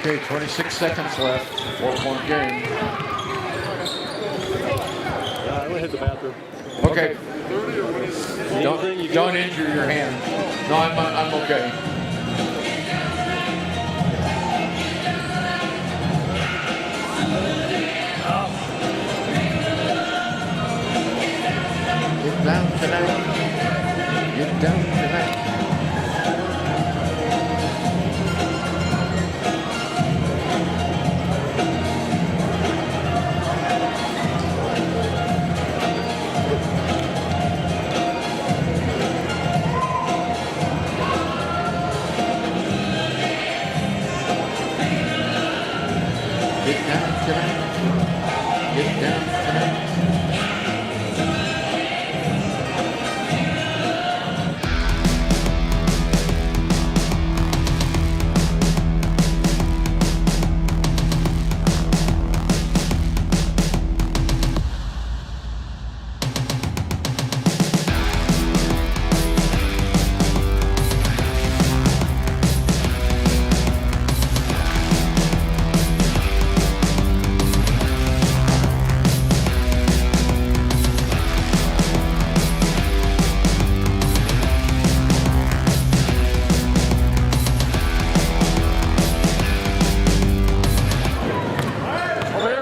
Okay, 26 seconds left. 4-point game. I'm gonna hit the bathroom. Okay. Don't injure your hand. No, I'm okay. Get down tonight. Get down tonight. Get down tonight. Get down tonight.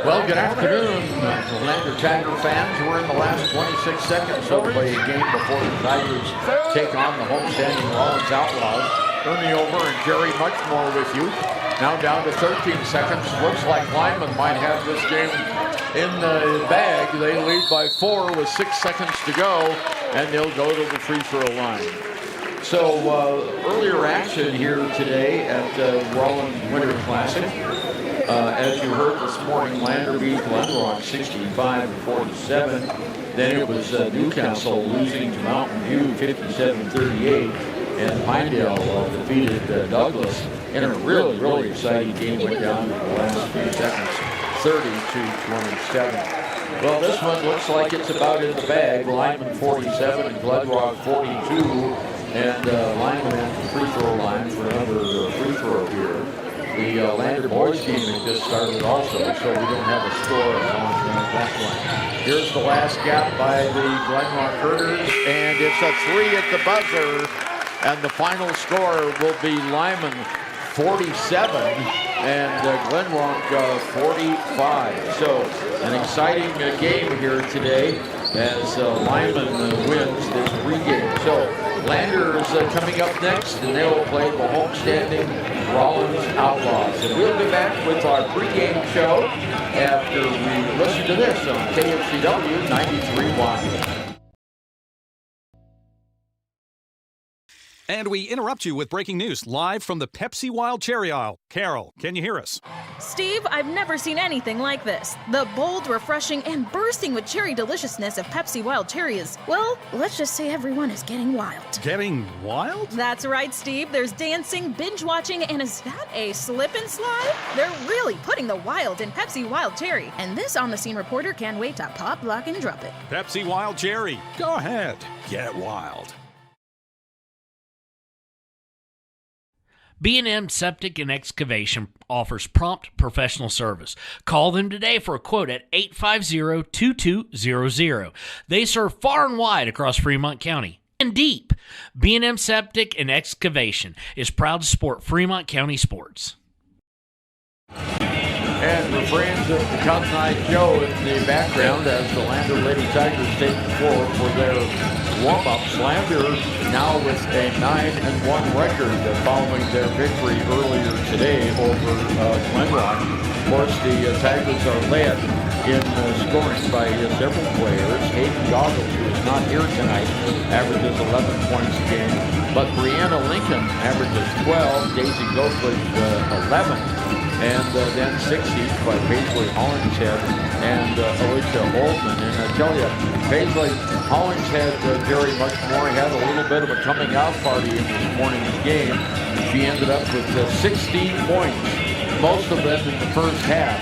Well, good afternoon, Lander Tiger fans. We're in the last 26 seconds of the game before the Tigers take on the homestanding Rawlins Outlaws. Ernie Over and Jerry Muchmore with you. Now down to 13 seconds. Looks like Lyman might have this game in the bag. They lead by 4 with 6 seconds to go, and they'll go to the free throw line. So earlier action here today at Rawlins Winter Classic. As you heard this morning, Lander beat Glenrock 65-47. Then it was Newcastle losing to Mountain View 57-38. And Pinedale defeated Douglas in a really, really exciting game. Went down to the last few seconds, 30-27. Well, this one looks like it's about in the bag. Lyman 47 and Glenrock 42. And Lyman at the free throw line for another free throw here. The Lander boys game has just started also, so we don't have a score on that one. Here's the last gap by the Glenrock Herders, and it's a 3 at the buzzer, and the final score will be Lyman 47 and Glenrock 45. So an exciting game here today as Lyman wins this pregame. So Lander is coming up next, and they will play the homestanding Rawlins Outlaws. And we'll be back with our pregame show after we listen to this on KFCW 93.1. And we interrupt you with breaking news live from the Pepsi Wild Cherry aisle. Carol, can you hear us? Steve, I've never seen anything like this. The bold, refreshing, and bursting with cherry deliciousness of Pepsi Wild Cherry is, well, let's just say everyone is getting wild. Getting wild? That's right, Steve. There's dancing, binge-watching, and is that a slip and slide? They're really putting the wild in Pepsi Wild Cherry. And this on-the-scene reporter can't wait to pop, lock, and drop it. Pepsi Wild Cherry. Go ahead. Get wild. B&M Septic and Excavation offers prompt professional service. Call them today for a quote at 850-2200. They serve far and wide across Fremont County and deep. B&M Septic and Excavation is proud to support Fremont County sports. And refrains of the Cotton Eye Joe in the background as the Lander Lady Tigers take the floor for their warm-ups. Lander now with a 9-1 record following their victory earlier today over Glenrock. Of course, the Tigers are led in scoring by several players. Hayden Goggles, who is not here tonight, averages 11 points a game. But Brianna Lincoln averages 12, Daisy Goldfish 11. And then 6 each by Paisley Hollingshead and Alicia Oldman. And I tell you, Paisley Hollingshead very much more had a little bit of a coming out party in this morning's game. She ended up with 16 points, most of them in the first half.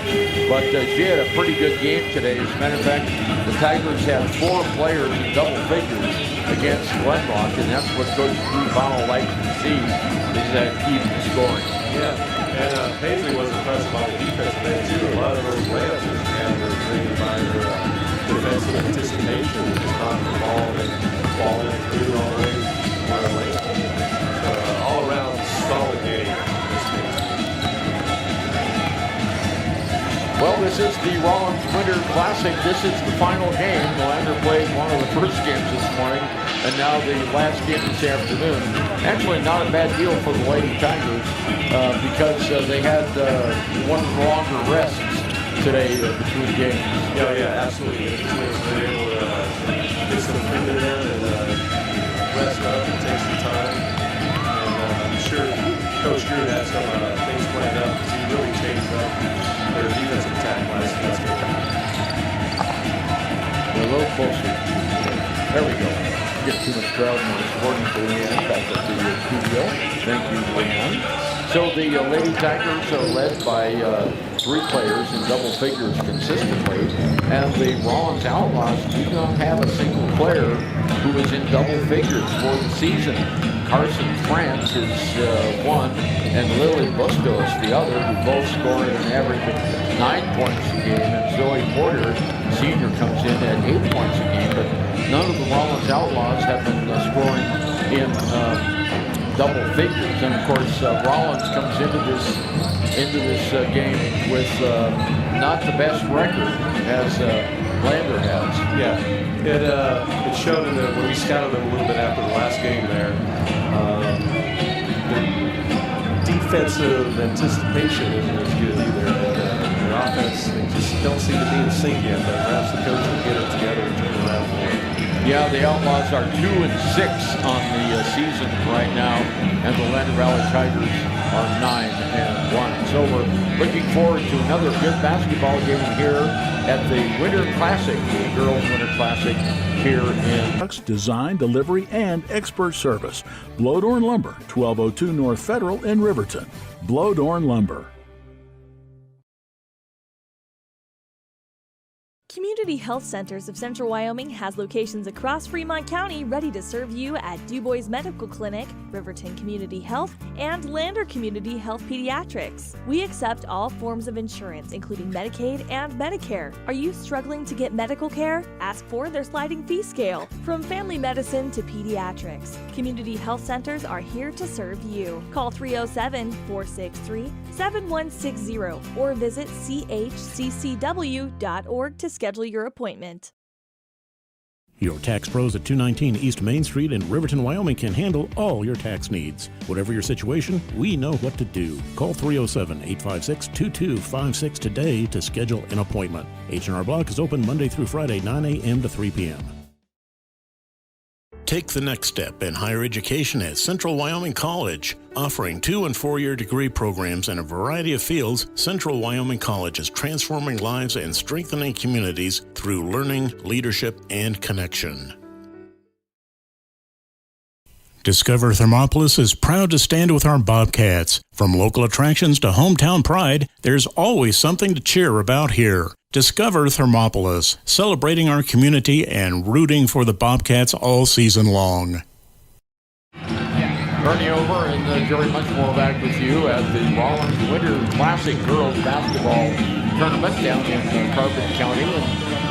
But she had a pretty good game today. As a matter of fact, the Tigers had 4 players in double figures against Glenrock, and that's what Coach Drew Bonnell likes to see, is that even scoring. Yeah. And Paisley was impressive on the defensive end, too. A lot of those layups that they had were driven by their defensive anticipation, just knocking the ball and falling through all the way on a layup. All around solid game this game. Well, this is the Rawlins Winter Classic. This is the final game. The Lander played one of the first games this morning, and now the last game this afternoon. Actually, not a bad deal for the Lady Tigers because they had one of the longer rests today between games. Yeah, absolutely. The teams were able to get some food in and rest up and take some time. And I'm sure Coach Drew had some things planned up to really change up their defensive attack last game. A little closer. There we go. Get too much crowd noise according to Leanne back at the studio. Thank you, Leanne. So the Lady Tigers are led by 3 players in double figures consistently, and the Rawlins Outlaws do not have a single player who is in double figures for the season. Carson France is one, and Lily Bustos the other, who both scored an average of 9 points a game, and Zoe Porter, senior, comes in at 8 points a game, but none of the Rawlins Outlaws have been scoring in double figures. And of course, Rawlins comes into this game with not the best record as Lander has. Yeah, it showed in when we scouted them a little bit after the last game there. The defensive anticipation isn't as good either. Their offense, they just don't seem to be in sync yet, but perhaps the coach will get it together and turn it around for them. Yeah, the Outlaws are 2-6 on the season right now, and the Lander Valley Tigers are 9-1. So we're looking forward to another good basketball game here at the Winter Classic, the Girls Winter Classic here in Design, delivery, and expert service. Blowdorn Lumber, 1202 North Federal in Riverton. Blowdorn Lumber. Community Health Centers of Central Wyoming has locations across Fremont County ready to serve you at Du Bois Medical Clinic, Riverton Community Health, and Lander Community Health Pediatrics. We accept all forms of insurance, including Medicaid and Medicare. Are you struggling to get medical care? Ask for their sliding fee scale. From family medicine to pediatrics, Community Health Centers are here to serve you. Call 307-463-7160 or visit chccw.org to schedule your appointment. Your tax pros at 219 East Main Street in Riverton, Wyoming can handle all your tax needs. Whatever your situation, we know what to do. Call 307-856-2256 today to schedule an appointment. H&R Block is open Monday through Friday, 9 a.m. to 3 p.m. Take the next step in higher education at Central Wyoming College. Offering 2- and 4-year degree programs in a variety of fields, Central Wyoming College is transforming lives and strengthening communities through learning, leadership, and connection. Discover Thermopolis is proud to stand with our Bobcats. From local attractions to hometown pride, there's always something to cheer about here. Discover Thermopolis, celebrating our community and rooting for the Bobcats all season long. Ernie Over and Jerry Munchmore back with you at the Rawlins Winter Classic Girls Basketball Tournament down in Carbon County. And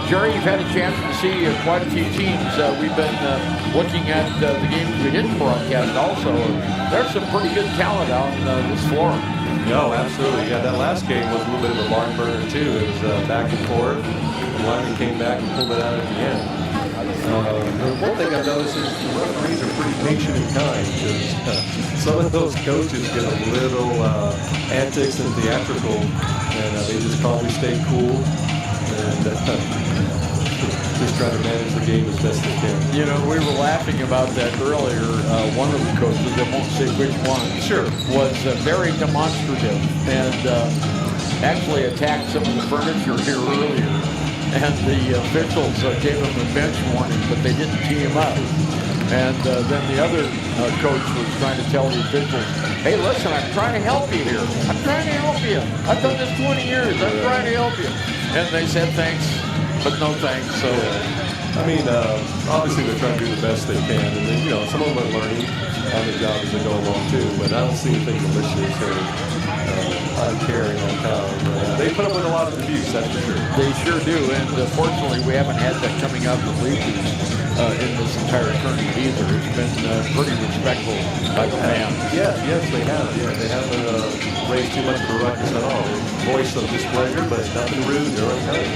Jerry, you've had a chance to see quite a few teams. We've been looking at the games we didn't broadcast also. There's some pretty good talent out on this floor. No, absolutely. Yeah, that last game was a little bit of a barn burner, too. It was back and forth. Wyoming came back and pulled it out at the end. One thing I've noticed is the referees are pretty patient and kind, because some of those coaches get a little antics and theatrical, and they just calmly stay cool and just try to manage the game as best they can. You know, we were laughing about that earlier. One of the coaches, I won't say which one, was very demonstrative and actually attacked some of the furniture here earlier. And the officials gave him a bench warning, but they didn't tee him up. And then the other coach was trying to tell the officials, hey, listen, I'm trying to help you here. I'm trying to help you. I've done this 20 years. I'm trying to help you. And they said thanks, but no thanks. So I mean, obviously they're trying to do the best they can, and then, some of them are learning on the job as they go along too. But I don't see anything malicious or uncaring on town. They put up with a lot of abuse, that's for sure. They sure do, and fortunately we haven't had that coming out of the bleachers in this entire tournament either. It's been pretty respectful by the fans. Yes, they have. Yeah, they haven't raised too much of a ruckus at all. Voice of displeasure, but nothing rude or unkind.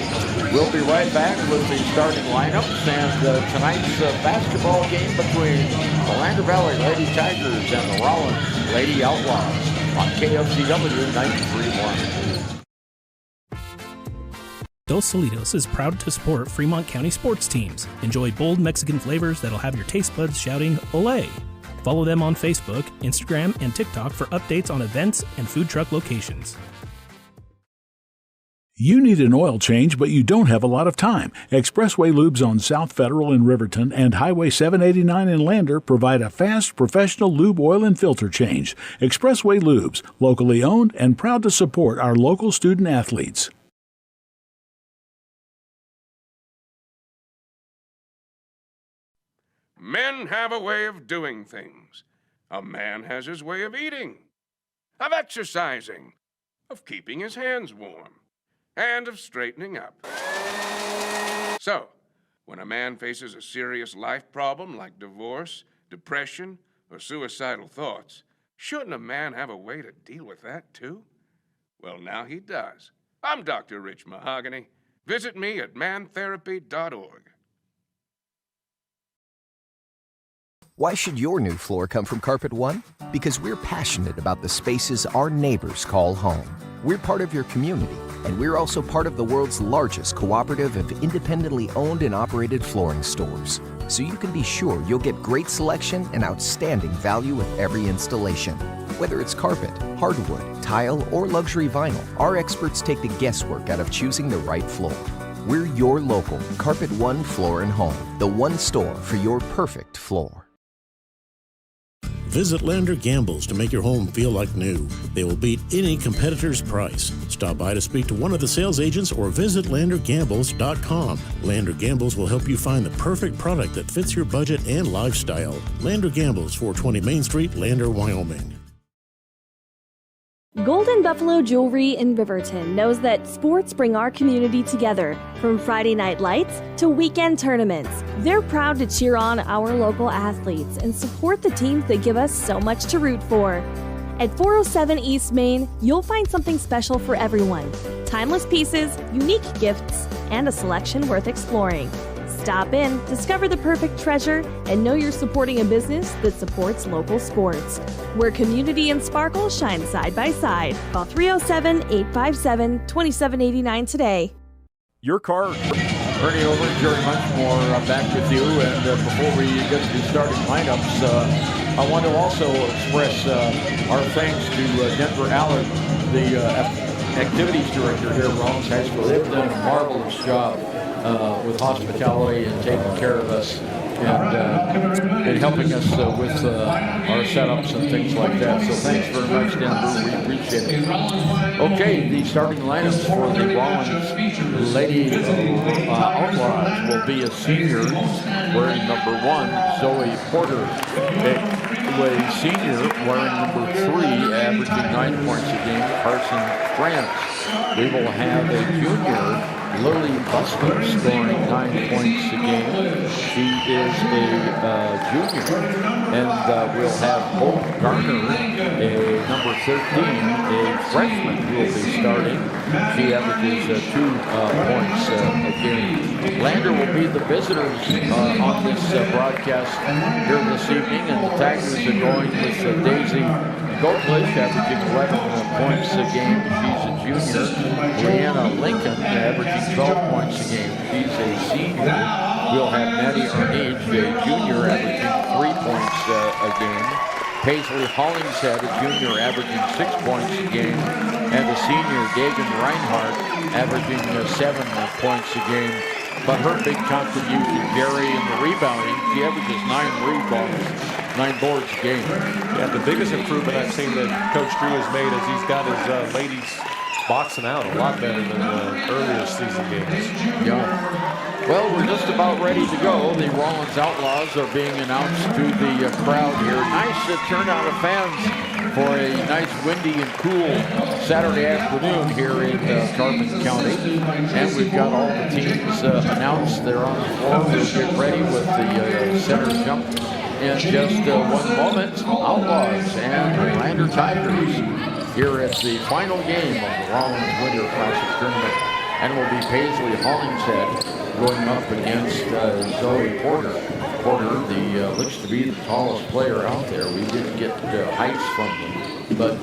We'll be right back with the starting lineups and tonight's basketball game between the Lander Valley Lady Tigers and the Rawlins Lady Outlaws on KFCW 93.1. Dos Solitos is proud to support Fremont County sports teams. Enjoy bold Mexican flavors that'll have your taste buds shouting, "Olé!" Follow them on Facebook, Instagram, and TikTok for updates on events and food truck locations. You need an oil change, but you don't have a lot of time. Expressway Lubes on South Federal in Riverton and Highway 789 in Lander provide a fast, professional lube, oil, and filter change. Expressway Lubes, locally owned and proud to support our local student athletes. Men have a way of doing things. A man has his way of eating, of exercising, of keeping his hands warm, and of straightening up. So, when a man faces a serious life problem like divorce, depression, or suicidal thoughts, shouldn't a man have a way to deal with that too? Well, now he does. I'm Dr. Rich Mahogany. Visit me at mantherapy.org. Why should your new floor come from Carpet One? Because we're passionate about the spaces our neighbors call home. We're part of your community, and we're also part of the world's largest cooperative of independently owned and operated flooring stores. So you can be sure you'll get great selection and outstanding value with every installation. Whether it's carpet, hardwood, tile, or luxury vinyl, our experts take the guesswork out of choosing the right floor. We're your local Carpet One Floor and Home, the one store for your perfect floor. Visit Lander Gambles to make your home feel like new. They will beat any competitor's price. Stop by to speak to one of the sales agents or visit LanderGambles.com. Lander Gambles will help you find the perfect product that fits your budget and lifestyle. Lander Gambles, 420 Main Street, Lander, Wyoming. Golden Buffalo Jewelry in Riverton knows that sports bring our community together, from Friday night lights to weekend tournaments. They're proud to cheer on our local athletes and support the teams that give us so much to root for. At 407 East Main, you'll find something special for everyone. Timeless pieces, unique gifts, and a selection worth exploring. Stop in, discover the perfect treasure, and know you're supporting a business that supports local sports. Where community and sparkle shine side by side. Call 307-857-2789 today. Your car. Bernie over, Jerry Munchmore back with you. And before we get to the starting lineups, I want to also express our thanks to Denver Allen, the activities director here at Rawlins High School. They've done a marvelous job with hospitality and taking care of us and helping us with our setups and things like that. So thanks very much, Denver. We appreciate it. Okay, the starting lineups for the Rawlins Lady Outlaws will be a senior wearing number 1, Zoe Porter. A senior wearing number 3, averaging 9 points a game, Carson France. We will have a junior, Lily Buster, scoring 9 points a game. She is a junior. And we'll have Hope Garner, a number 13, a freshman who will be starting. She averages 2 points a game. Lander will be the visitors on this broadcast here this evening, and the Tigers are going with Daisy Goatlish, averaging 11 points a game. She's a junior. Leanna Lincoln, averaging 12 points a game. She's a senior. We'll have Maddie Arnage, a junior, averaging 3 points a game. Paisley Hollingshead, a junior, averaging 6 points a game. And the senior, Dagan Reinhardt, averaging 7 points a game. But her big contribution, Gary, in the rebounding, she averages 9 boards a game. Yeah, the biggest improvement I've seen that Coach Drew has made is he's got his ladies boxing out a lot better than the earlier season games. Yeah. Well, we're just about ready to go. The Rawlins Outlaws are being announced to the crowd here. Nice turnout of fans for a nice windy and cool Saturday afternoon here in Carbon County. And we've got all the teams announced. They're on the floor. We'll get ready with the center jump in just one moment. Outlaws and Lander Tigers here at the final game of the Rawlins Winter Classic Tournament. And it will be Paisley Hollingshead going up against Zoe Porter. Porter, looks to be the tallest player out there. We didn't get heights from them, but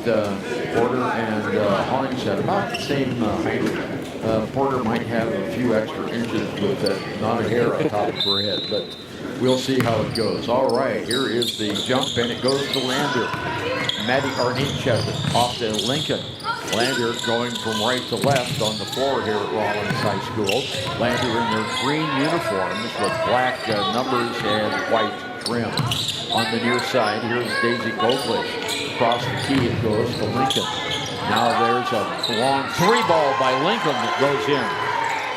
Porter and Hollingshead about the same height. Porter might have a few extra inches with not a hair on top of her head, but we'll see how it goes. All right, here is the jump, and it goes to Lander. Maddie Arnichevich off to Lincoln. Lander going from right to left on the floor here at Rawlins High School. Lander in their green uniforms with black numbers and white trim. On the near side, here's Daisy Goldlich. Across the key, it goes to Lincoln. Now there's a long three ball by Lincoln that goes in.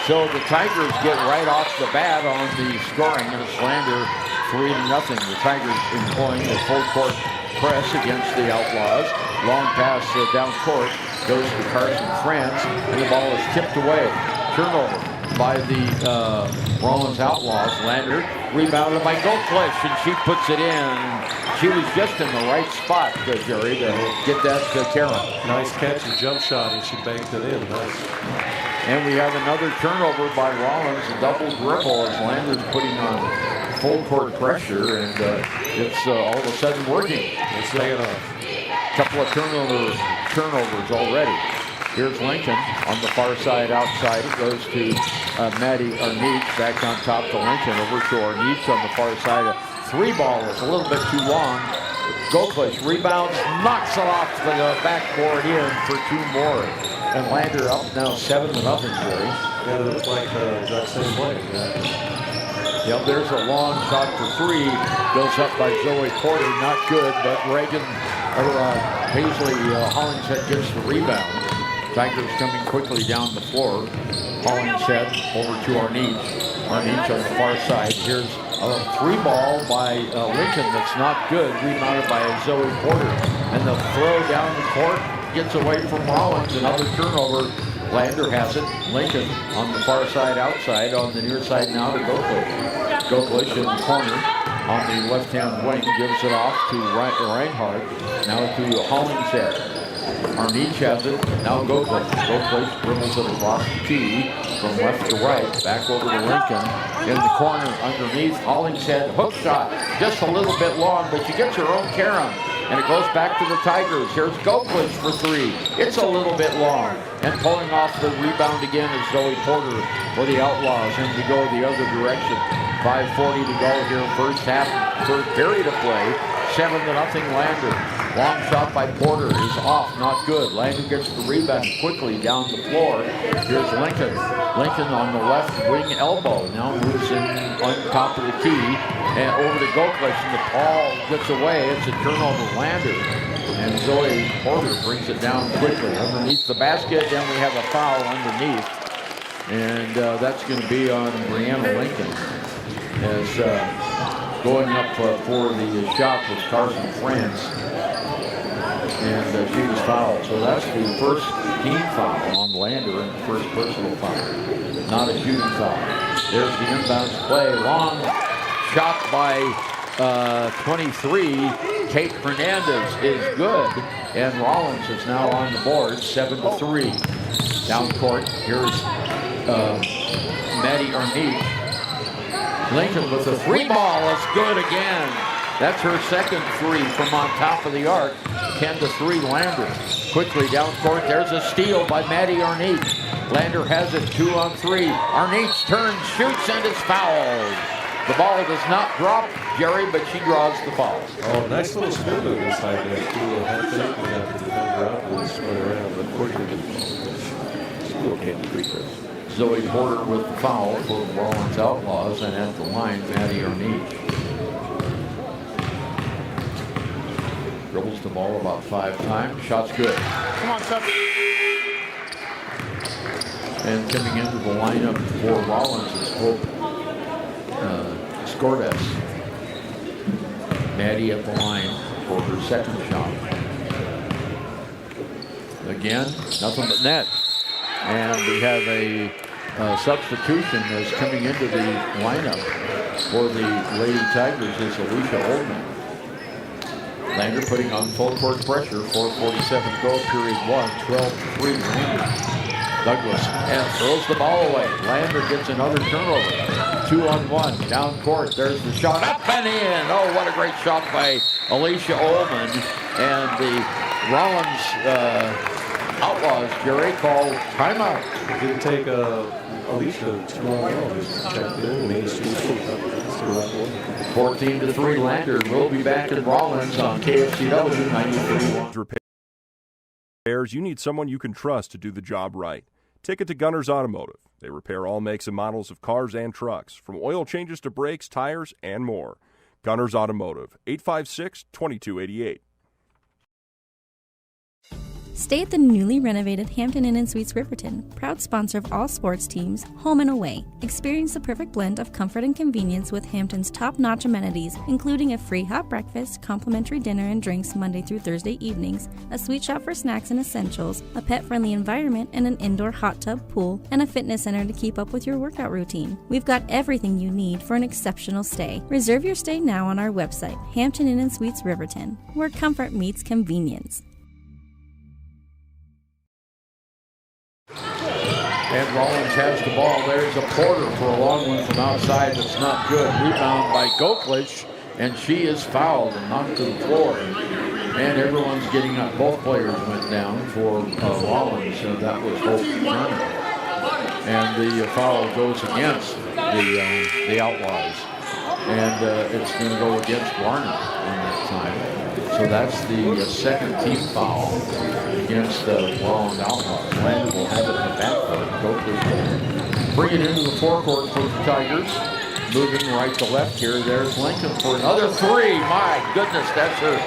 So the Tigers get right off the bat on the scoring, and it's Lander 3-0. The Tigers employing a full court press against the Outlaws. Long pass down court. Goes to Carson Franz, and the ball is tipped away. Turnover by the Rawlins Outlaws. Lander rebounded by Goldflesh, and she puts it in. She was just in the right spot, Jerry, to get that to Karen. Nice catch and jump shot, and she banked it in. Nice. And we have another turnover by Rawlins, a double dribble as Lander's putting on full court pressure, and it's all of a sudden working. It's laying off. Couple of turnovers already. Here's Lincoln on the far side outside. It goes to Maddie Arnich. Back on top to Lincoln. Over to Arnich on the far side. A three ball is a little bit too long. Goldflesh rebounds, knocks it off the backboard in for two more. And Lander up now 7-0, Jerry. Yeah, it looks like the exact same play. Yep, there's a long shot for three. Goes up by Zoe Porter. Not good, but Paisley Hollingshead gets the rebound. Tigers coming quickly down the floor. Hollingshead over to Arnich. Arnich on the far side. Here's a three ball by Lincoln that's not good. Rebounded by Zoe Porter. And the throw down the court gets away from Rawlins. Another turnover. Lander has it. Lincoln on the far side outside. On the near side now to Goldlich. Goldlich in the corner. On the left-hand wing, gives it off to Reinhardt. Now to Hollingshead. Arnich has it. Now Goldlich. Goldlich dribbles it across the key from left to right. Back over to Lincoln. In the corner underneath. Hollingshead hook shot. Just a little bit long, but she gets her own Karen. And it goes back to the Tigers. Here's Goldlich for three. It's a little bit long. And pulling off the rebound again is Zoe Porter for the Outlaws. And we go the other direction. 5:40 to go here, first half, third period of play. 7-0 Lander. Long shot by Porter is off, not good. Lander gets the rebound quickly down the floor. Here's Lincoln. Lincoln on the left wing elbow. Now moves in on top of the key. And over to Goldlich, and the ball gets away. It's a turnover Lander. And Zoe Porter brings it down quickly underneath the basket. Then we have a foul underneath. And that's going to be on Brianna Lincoln. As going up for the shot with Carson Franz. And she was fouled. So that's the first team foul on Lander and the first personal foul. Not a shooting foul. There's the inbounds play. Long shot by 23. Kate Hernandez is good. And Rawlins is now on the board, 7-3. Down court, here's Maddie Arnich. Lincoln with the three ball is good again. That's her second three from on top of the arc. 10-3 Lander. Quickly down court, there's a steal by Maddie Arnich. Lander has it 2-on-3. Arnich turns, shoots, and is fouled. The ball does not drop, Jerry, but she draws the foul. Oh, nice little spin move inside there. Head fake, we got the defender up and spin around. But Porter still can't be Chris. Zoe Porter with the foul for the Rawlins Outlaws, and at the line, Maddie Arnich. Dribbles the ball about 5 times. Shot's good. Come on, Tuck. And coming into the lineup for Rawlins is Hope Scordes. Maddie at the line for her second shot. Again, nothing but net. And we have a substitution that's coming into the lineup for the Lady Tigers is Alicia Oldman. Lander putting on full court pressure. 4:47 to go, period 1. 12-3 Lander. Douglas and throws the ball away. Lander gets another turnover. 2-on-1 down court. There's the shot up and in. Oh, what a great shot by Alicia Ullman. And the Rawlins Outlaws, Jerry, called timeout. It didn't take Alicia too long at all. Just checked in and made a student. 14-3 Lander. We'll be back in Rawlins on KFCW 93.1. Repairs, you need someone you can trust to do the job right. Take it to Gunners Automotive. They repair all makes and models of cars and trucks, from oil changes to brakes, tires, and more. Gunners Automotive, 856-2288. Stay at the newly renovated Hampton Inn & Suites Riverton, proud sponsor of all sports teams, home and away. Experience the perfect blend of comfort and convenience with Hampton's top-notch amenities, including a free hot breakfast, complimentary dinner and drinks Monday through Thursday evenings, a sweet shop for snacks and essentials, a pet-friendly environment and an indoor hot tub pool, and a fitness center to keep up with your workout routine. We've got everything you need for an exceptional stay. Reserve your stay now on our website, Hampton Inn & Suites Riverton, where comfort meets convenience. And Rawlins has the ball. There's a Porter for a long one from outside that's not good. Rebound by Goklich, and she is fouled and knocked to the floor. And everyone's getting up. Both players went down for Rawlins, so that was Hope Turner. And the foul goes against the Outlaws. And it's going to go against Warner on that time. So that's the second team foul against the Rawlins Outlaws. Landon will have it in the backcourt. Bring it into the forecourt for the Tigers. Moving right to left here. There's Lincoln for another three. My goodness, that's her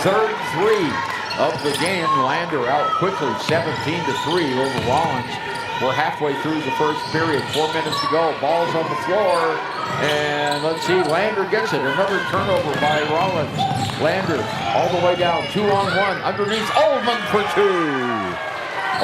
third three of the game. Lander out quickly, 17-3 over Rawlins. We're halfway through the first period. 4 minutes to go. Ball's on the floor. And let's see, Lander gets it. Another turnover by Rawlins. Lander all the way down. 2-on-1. Underneath Oldman for two.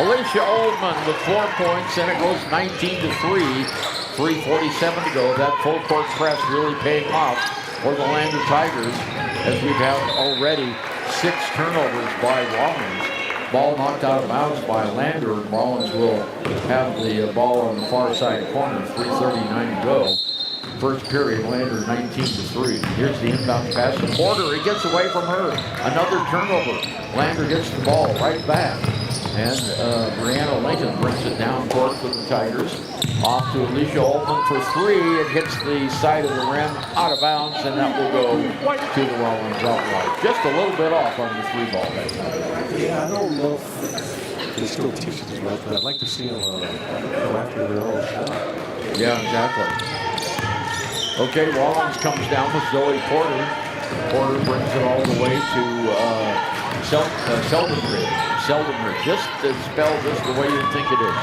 Alicia Oldman with 4 points, and it goes 19-3. 3:47 to go. That full court press really paying off for the Lander Tigers, as we've had already 6 turnovers by Rawlins. Ball knocked out of bounds by Lander, and Rawlins will have the ball on the far side corner. 3:39 to go. First period, Lander 19-3. Here's the inbound pass to Porter. He gets away from her. Another turnover. Lander gets the ball right back. And Brianna Lincoln brings it down court for the Tigers. Off to Alicia Oldman for three. It hits the side of the rim, out of bounds, and that will go to the Rawlins Outlaws. Just a little bit off on the three ball. Yeah, I don't know if they still teach it as much, but I'd like to see them go after their own shot. Yeah, exactly. Okay, Rawlins comes down with Zoe Porter. Porter brings it all the way to Seldenridge. Just spelled just the way you think it is.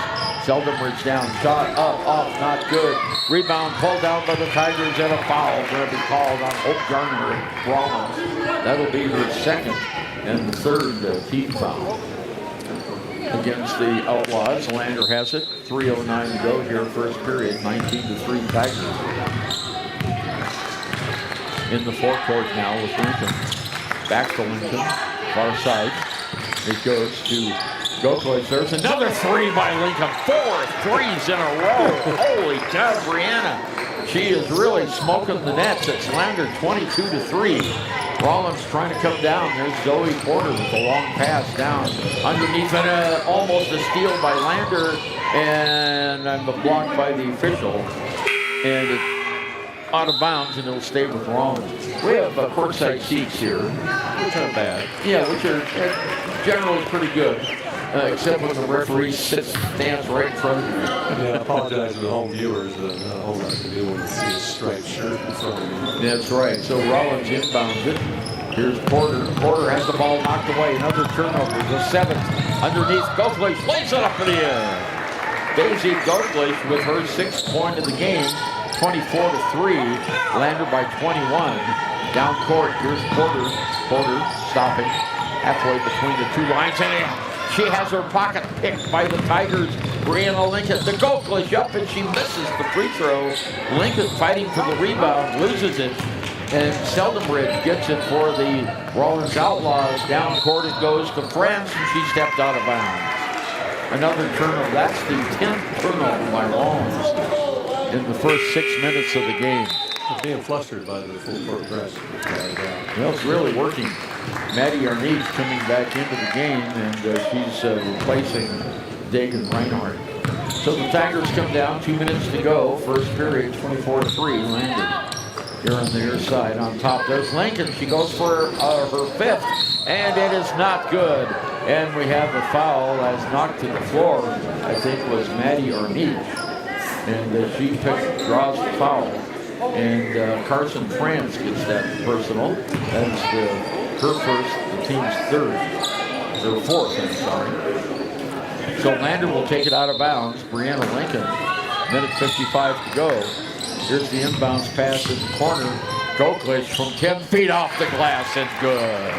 Seldenridge down, shot up, off, not good. Rebound pulled down by the Tigers, and a foul going to be called on Hope Garner and Rawlins. That'll be her second and third team foul against the Outlaws. Lander has it. 3:09 to go here, first period. 19-3 Tigers. In the forecourt now with Lincoln. Back to Lincoln, far side. It goes to Goklich. There's another three by Lincoln. 4 threes in a row. Holy cow, Brianna. She is really smoking the nets. It's Lander 22-3. Rawlins trying to come down. There's Zoe Porter with a long pass down underneath, and almost a steal by Lander, and blocked by the official. And it's out of bounds, and it'll stay with Rawlins. We have courtside seats here, which aren't bad. Yeah, which are generally pretty good, except when the referee stands right in front of you. Yeah, I apologize to the home viewers. All I can do when you see a striped shirt in front of me. That's right. So Rawlins inbounds it. Here's Porter. Porter has the ball knocked away. Another turnover. The 7th underneath. Goklich lays it up in the air. Daisy Goldlich with her 6th point of the game, 24-3. Lander by 21. Down court, here's Porter. Porter stopping halfway between the two lines, and she has her pocket picked by the Tigers. Brianna Lincoln, the Goldlich up, and she misses the free throw. Lincoln fighting for the rebound, loses it, and Seldenbridge gets it for the Rawlins Outlaws. Down court it goes to France, and she stepped out of bounds. Another turnover. That's the 10th turnover by Rawlins in the first 6 minutes of the game. He's being flustered by the full court press. Well, it's really working. Maddie Arnage coming back into the game, and she's replacing Dagan Reinhardt. So the Tigers come down, 2 minutes to go. First period, 24-3. Lander here on the near side. On top, there's Lincoln. She goes for her 5th, and it is not good. And we have a foul as knocked to the floor, I think was Maddie Arnage. And she draws the foul. And Carson France gets that personal. That's her first, the team's 3rd. Or 4th, I'm sorry. So Lander will take it out of bounds. Brianna Lincoln, minute 55 to go. Here's the inbounds pass in the corner. Goldlich from 10 feet off the glass and good.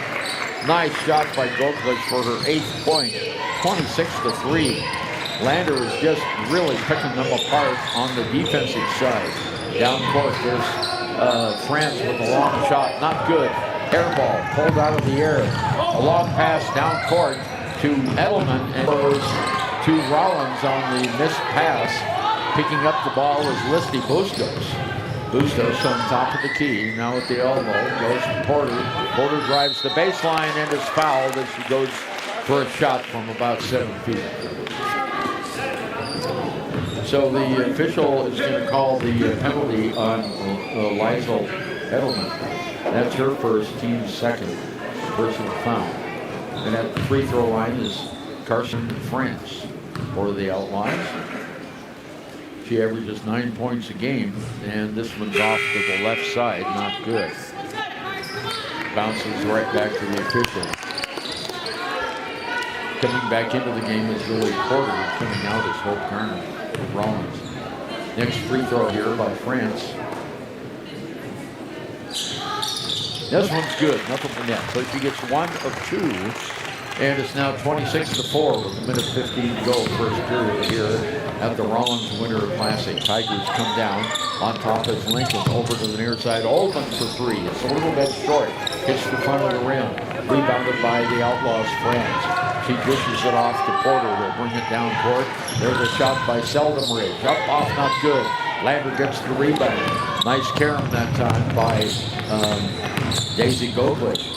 Nice shot by Goldlich for her 8th point, 26-3. Lander is just really picking them apart on the defensive side. Down court, there's France with a long shot, not good. Air ball pulled out of the air. A long pass down court to Edelman, and goes to Rawlins on the missed pass. Picking up the ball is Listy Bustos. Bustos on top of the key, now at the elbow, goes to Porter. Porter drives the baseline and is fouled as she goes for a shot from about 7 feet. So the official is going to call the penalty on Liesl Edelman. That's her first, team's 2nd personal foul. And at the free throw line is Carson France for the Outlaws. She averages 9 points a game, and this one's off to the left side, not good. Bounces right back to the official. Coming back into the game is Lily Porter. Coming out is Hope Garner for Rawlins. Next free throw here by France. This one's good, nothing but net. So she gets 1 of 2, and it's now 26-4 with a minute 15 to go, first period here at the Rawlins Winter Classic. Tigers come down. On top is Lincoln, over to the near side. Oldman for 3. It's a little bit short. Hits the front of the rim. Rebounded by the Outlaws' France. She dishes it off to Porter. They'll bring it down court. There's a shot by Seldenbridge. Up off, not good. Lander gets the rebound. Nice carom that time by Daisy Goldlich.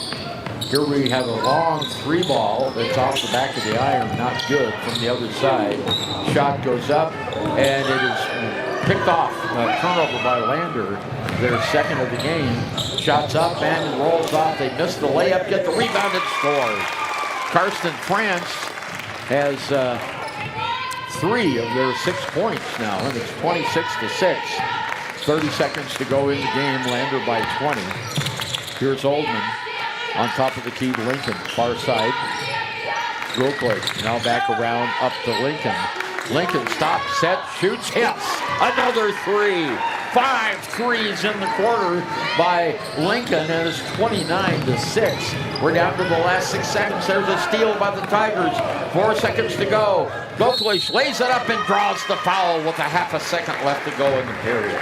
Here we have a long 3-ball that's off the back of the iron, not good from the other side. Shot goes up, and it is picked off. Turnover by Lander, their 2nd of the game. Shots up and rolls off. They miss the layup, get the rebound, and scores. Karsten France has 3 of their 6 points now, and it's 26-6. 30 seconds to go in the game. Lander by 20. Here's Oldman. On top of the key, Lincoln, far side. Goldlich now back around up to Lincoln. Lincoln stops, set, shoots, hits. Another 3. 5 threes in the quarter by Lincoln, and it's 29-6. We're down to the last 6 seconds. There's a steal by the Tigers. 4 seconds to go. Goldlich lays it up and draws the foul with a half a second left to go in the period.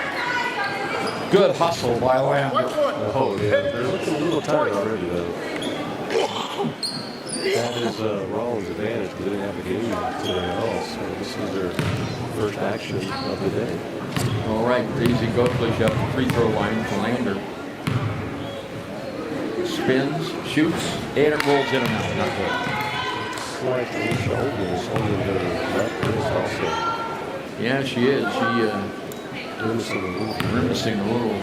Good hustle by Lander. Oh, yeah. They're looking a little tired already, though. That is Rawlins' advantage because they didn't have a game today at all. So this is their first action of the day. All right, Daisy Goldlich up the free throw line for Lander. Spins, shoots, and it rolls in and out. Not good. Like Alicia Oldman is holding her left wrist also. Yeah, she is. Grimacing a little.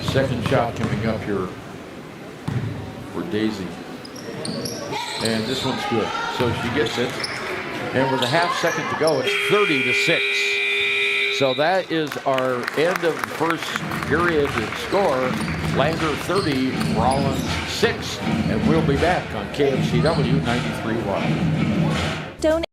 Second shot coming up here for Daisy. And this one's good. So she gets it. And with a half second to go, it's 30-6. So that is our end of the first period score. Lander 30, Rawlins 6. And we'll be back on KFCW 93 Live. Donate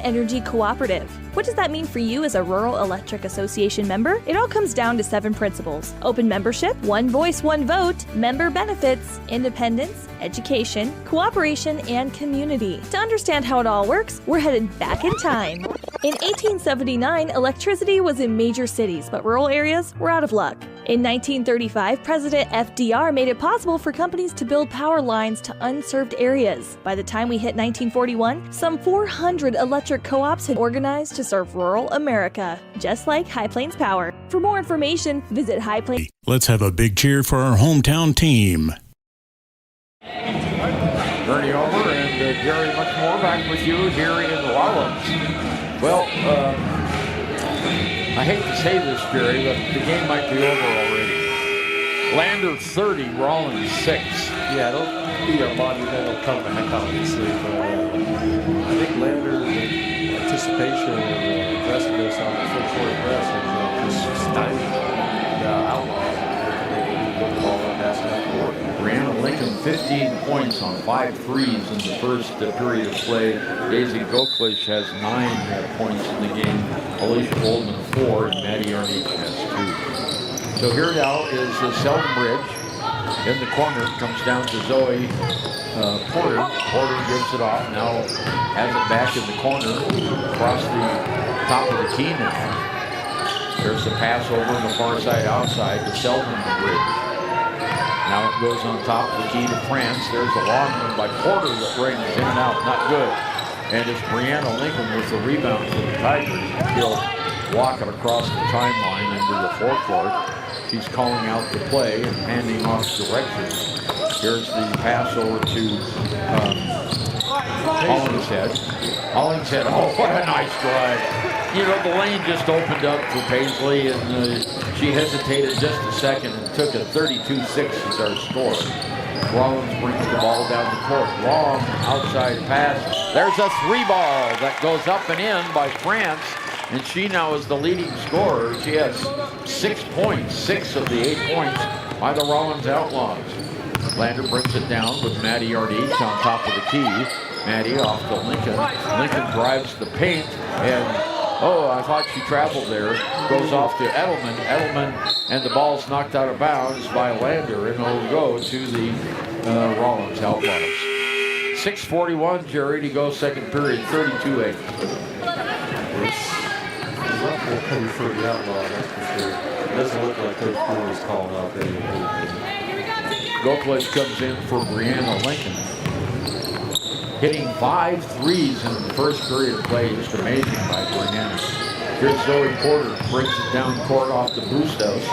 Energy Cooperative. What does that mean for you as a Rural Electric Association member? It all comes down to 7 principles: open membership, one voice, one vote, member benefits, independence, education, cooperation, and community. To understand how it all works, we're headed back in time. In 1879, electricity was in major cities, but rural areas were out of luck. In 1935, President FDR made it possible for companies to build power lines to unserved areas. By the time we hit 1941, some 400 electric co-ops had organized to serve rural America, just like High Plains Power. For more information, visit High Plains. Let's have a big cheer for our hometown team. Bernie over and Jerry much more back with you here in Rawlins. Well, I hate to say this, Jerry, but the game might be over already. Lander 30, Rawlins 6. Yeah, it'll be a monumental comeback, obviously. But I think Lander's anticipation and aggressiveness on the full court press is just stymied the Outlaws. They put the ball up past that court. Brianna Lincoln, 15 points on 5 threes in the first period of play. Daisy Goklish has 9 points in the game. Alicia Goldman 4, and Maddie Arnich has 2. So here now is Selden Bridge in the corner. Comes down to Zoe Porter. Porter gives it off. Now has it back in the corner. Across the top of the key now. There's the pass over on the far side outside to Selden Bridge. Now it goes on top of the key to France. There's a long one by Porter that rings in and out. Not good. And it's Brianna Lincoln with the rebound for the Tigers. He'll walk it across the timeline into the forecourt. She's calling out the play and handing off directions. Here's the pass over to Hollingshead. Hollingshead, oh, what a nice drive. You know, the lane just opened up for Paisley, and she hesitated just a second and took a 32-6 as our score. Rawlins brings the ball down the court. Long outside pass. There's a 3-ball that goes up and in by France, and she now is the leading scorer. She has 6 points, 6 of the 8 points by the Rawlins Outlaws. Lander brings it down with Maddie Arnich on top of the key. Maddie off to Lincoln. Lincoln drives the paint, and I thought she traveled there. Goes off to Edelman. Edelman, and the ball's knocked out of bounds by Lander, and it'll go to the Rawlins Outlaws. 6:41, Jerry, to go second period, 32-8. Will come for the Outlaws, that's for sure. It doesn't look like Coach Poole is calling out anything. Goklish comes in for Brianna Lincoln. Hitting 5 threes in the first period of play, just amazing by Brianna. Here's Zoe Porter, brings it down court off to Bustos.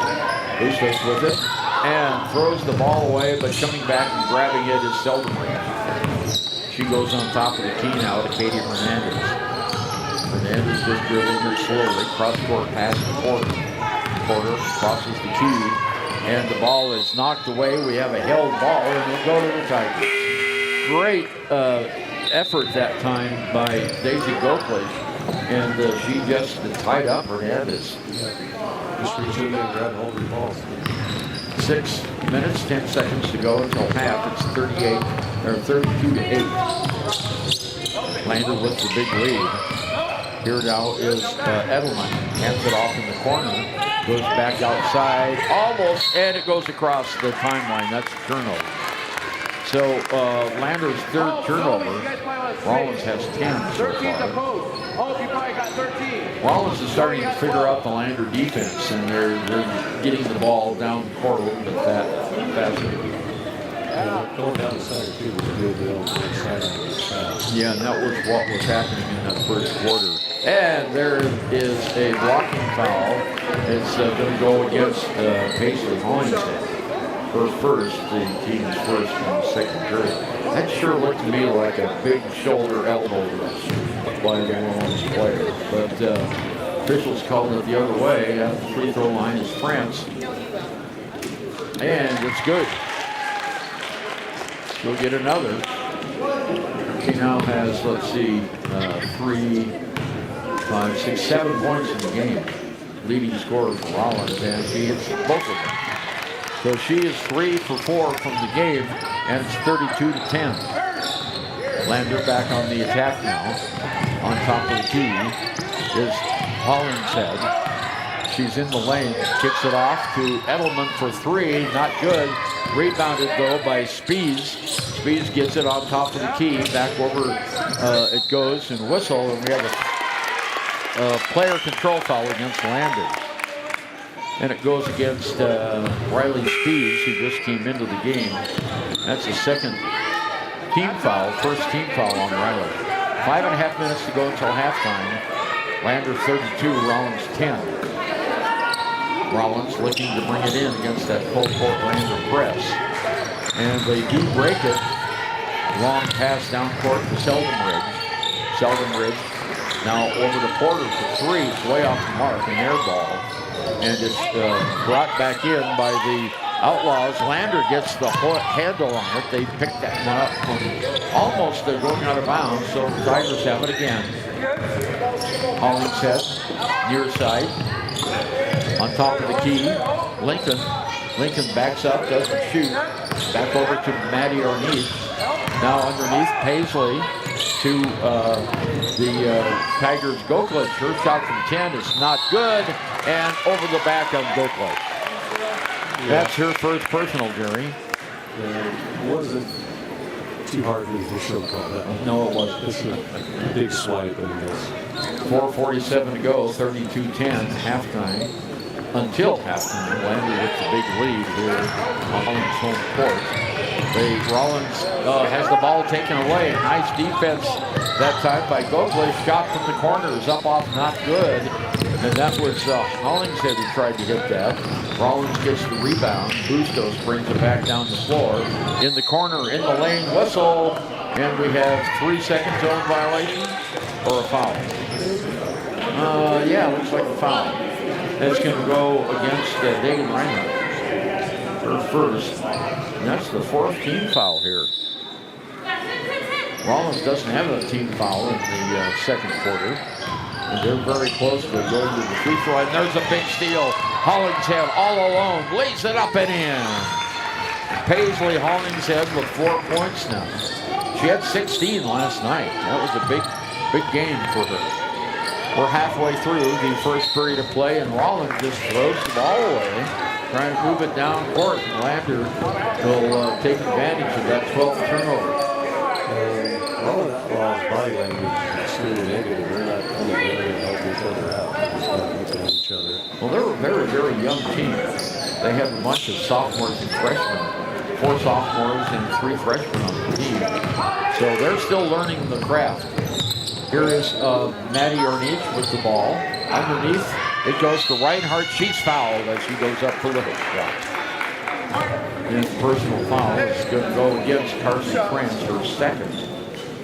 Bustos with it, and throws the ball away, but coming back and grabbing it is Selden Bridge. She goes on top of the key now to Katie Hernandez. Hernandez just dribbling it slowly, cross-court pass to Porter. Porter crosses the key, and the ball is knocked away. We have a held ball, and it'll go to the Tigers. Great effort that time by Daisy Goklish, and she just tied up Hernandez. Just reach in there and grab hold of the ball. 6 minutes, 10 seconds to go until half. It's 32-8. Lander with the big lead. Here now is Edelman. Hands it off in the corner. Goes back outside, almost, and it goes across the timeline. That's a turnover. So Lander's 3rd turnover. Rawlins has 10 so far. Rawlins is starting to figure out the Lander defense, and they're getting the ball down the court a little bit faster. Going down the center, too, was a good deal. Yeah, and that was what was happening in that first quarter. And there is a blocking foul. It's going to go against Paisley Hollingshead. Her first, the team's first in the second period. That sure looked to me like a big shoulder elbow rush by the Rawlins player. But officials called it the other way. At the free throw line is France. And it's good. She'll get another. She now has, 3, 5, 6, 7 points in the game. Leading scorer for Rawlins, and she hits both of them. So she is 3 for 4 from the game, and it's 32-10. Lander back on the attack now. On top of the key is Hollingshead. She's in the lane, kicks it off to Edelman for three, not good. Rebounded though by Spees. Spees gets it on top of the key, back over it goes and whistle, and we have a player control foul against Lander. And it goes against Riley Spees, who just came into the game. That's the second team foul, first team foul on Riley. 5.5 minutes to go until halftime. Lander 32, Rawlins 10. Rawlins looking to bring it in against that full court Lander press. And they do break it. Long pass down court to Seldenridge. Seldenridge now over to Porter for three. It's way off the mark, an air ball. And it's brought back in by the Outlaws. Lander gets the handle on it. They picked that one up from almost going out of bounds, so the Tigers have it again. Hollingshead, near side. On top of the key, Lincoln. Lincoln backs up, doesn't shoot. Back over to Maddie Orneith. Now underneath, Paisley to the Tigers' Goklich. Her shot from 10 is not good, and over the back of Goklich. Yeah. That's her first personal, Jerry. It wasn't too hard to show call that. No, it wasn't. It's a big swipe, I guess. 4:47 to go, 32-10, halftime. Until halftime, Lander with the big lead here on Rawlins' home court. Rawlins has the ball taken away. Nice defense that time by Goklich. Shot from the corner is up off, not good. And that was Hollingshead who tried to hit that. Rawlins gets the rebound. Bustos brings it back down the floor. In the corner, in the lane, whistle. And we have 3 second zone violation or a foul. Yeah, looks like a foul. That's going to go against Dagan Reinhardt. Her first. And that's the fourth team foul here. Rawlins doesn't have a team foul in the second quarter. And they're very close to going to the free throw. And there's a big steal. Hollingshead all alone. Lays it up and in. Paisley Hollingshead with 4 points now. She had 16 last night. That was a big game for her. We're halfway through the first period of play, and Rawlins just throws the ball away, trying to move it down court. And Lander will take advantage of that 12th turnover. Rawlins' body language is extremely negative. They're not coming together and helping each other out. They're just not looking at each other. Well, they're a very, very young team. They have a bunch of sophomores and freshmen. 4 sophomores and 3 freshmen on the team. So they're still learning the craft. Here is Maddie Orneith with the ball. Underneath, it goes to Reinhardt. She's fouled as she goes up for the hook shot. And personal foul is going to go against Carson France, her second.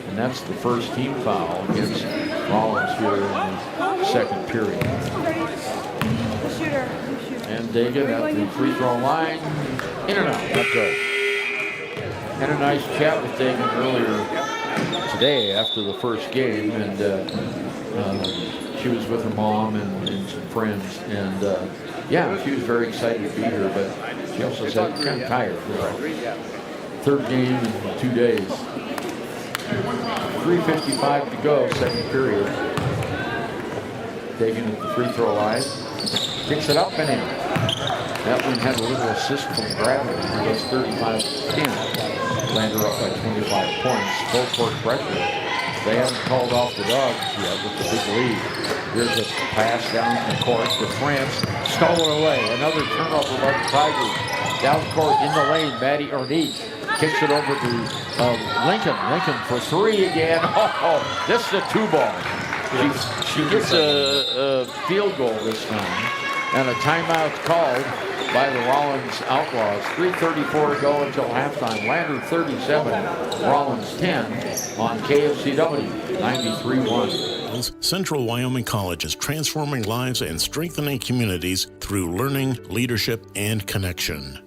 And that's the first team foul against Rawlins here in the second period. And Dagan at the free throw line. In and out. That's good. Had a nice chat with Dagan earlier today after the first game, and she was with her mom and some friends, and yeah, she was very excited to be here, but she also said kind of tired. Third game in 2 days. 3:55 to go, second period. Dagan at the free throw line. Kicks it up and in. That one had a little assist from Bradley. It was 35-10. Lander up by 25 points. Full court pressure. They haven't called off the dogs yet with the big lead. Here's a pass down the court to France. Stolen away. Another turnover by the Tigers. Down court in the lane. Maddie Orneith kicks it over to Lincoln. Lincoln for 3 again. Oh, this is a 2-ball. She gets a field goal this time. And a timeout called by the Rawlins Outlaws. 3:34 to go until halftime. Lander 37, Rawlins 10 on KFCW 93.1. Central Wyoming College is transforming lives and strengthening communities through learning, leadership, and connection.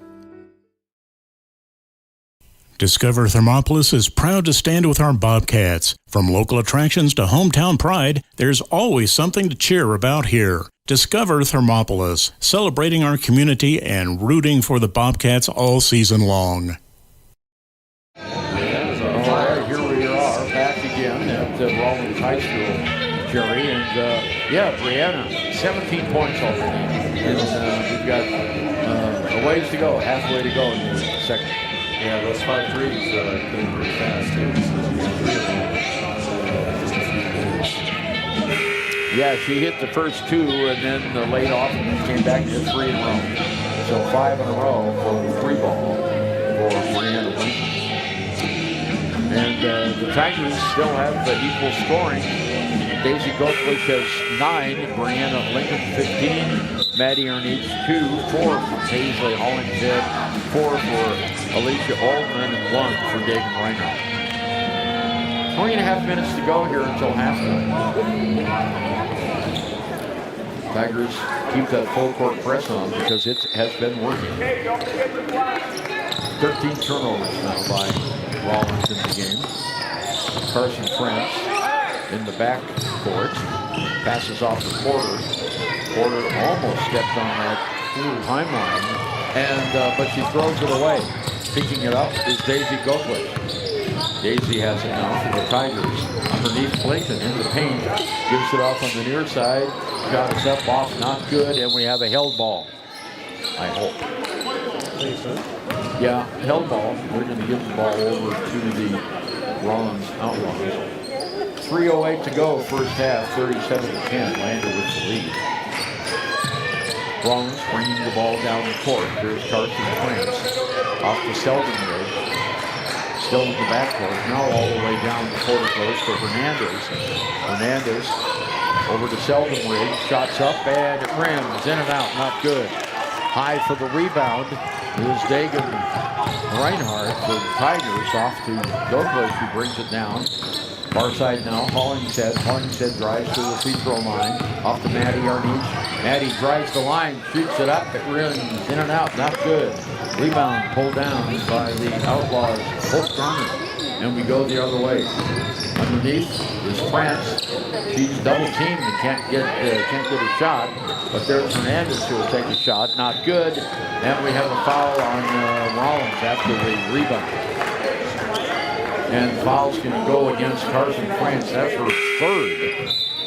Discover Thermopolis is proud to stand with our Bobcats. From local attractions to hometown pride, there's always something to cheer about here. Discover Thermopolis, celebrating our community and rooting for the Bobcats all season long. All right, here we are. Yeah, Brianna, 17 points already. And we've got a ways to go, halfway to go in the second. Yeah, those 5 threes came pretty fast, too. Yeah, she hit the first 2 and then laid off and came back to 3 in a row. So 5 in a row for the 3 ball for Brianna Lincoln. And the Tigers still have the equal scoring. Daisy Goldbush has 9, Brianna Lincoln 15, Maddie Ernest 2, 4 for Paisley Hollingshead, 4 for Alicia Oldman, and 1 for Dagan Reinhardt. 3.5 minutes to go here until halftime. Tigers keep that full court press on because it has been working. 13 turnovers now by Rawlins in the game. Carson France in the back court, passes off to Porter. Porter almost stepped on that timeline, but she throws it away. Picking it up is Daisy Goldbush. Daisy has it now for the Tigers. Underneath Clayton in the paint, gives it off on the near side. Shot is up, off, not good, and we have a held ball. I hope. Yeah, held ball. We're going to give the ball over to the Rawlins Outlaws. 3:08 to go, first half, 37-10. Lander with the lead. Rawlins bringing the ball down the court. Here's Carson France off to Seldenwood. Still in the backcourt. Now all the way down the court goes to Hernandez. Hernandez over to Seldenwood. Shots up and it rims. In and out. Not good. High for the rebound is Dagan Reinhardt for the Tigers. Off to Douglas, who brings it down. Far side now, Hollingshead. Hollingshead drives to the free throw line. Off to Maddie Arniche. Maddie drives the line, shoots it up. It rims in and out, not good. Rebound pulled down by the Outlaws, Hope Garner. And we go the other way. Underneath is France. She's double teamed and can't get a shot. But there's Hernandez who will take a shot, not good. And we have a foul on Rawlins after the rebound. And foul's going to go against Carson France. That's her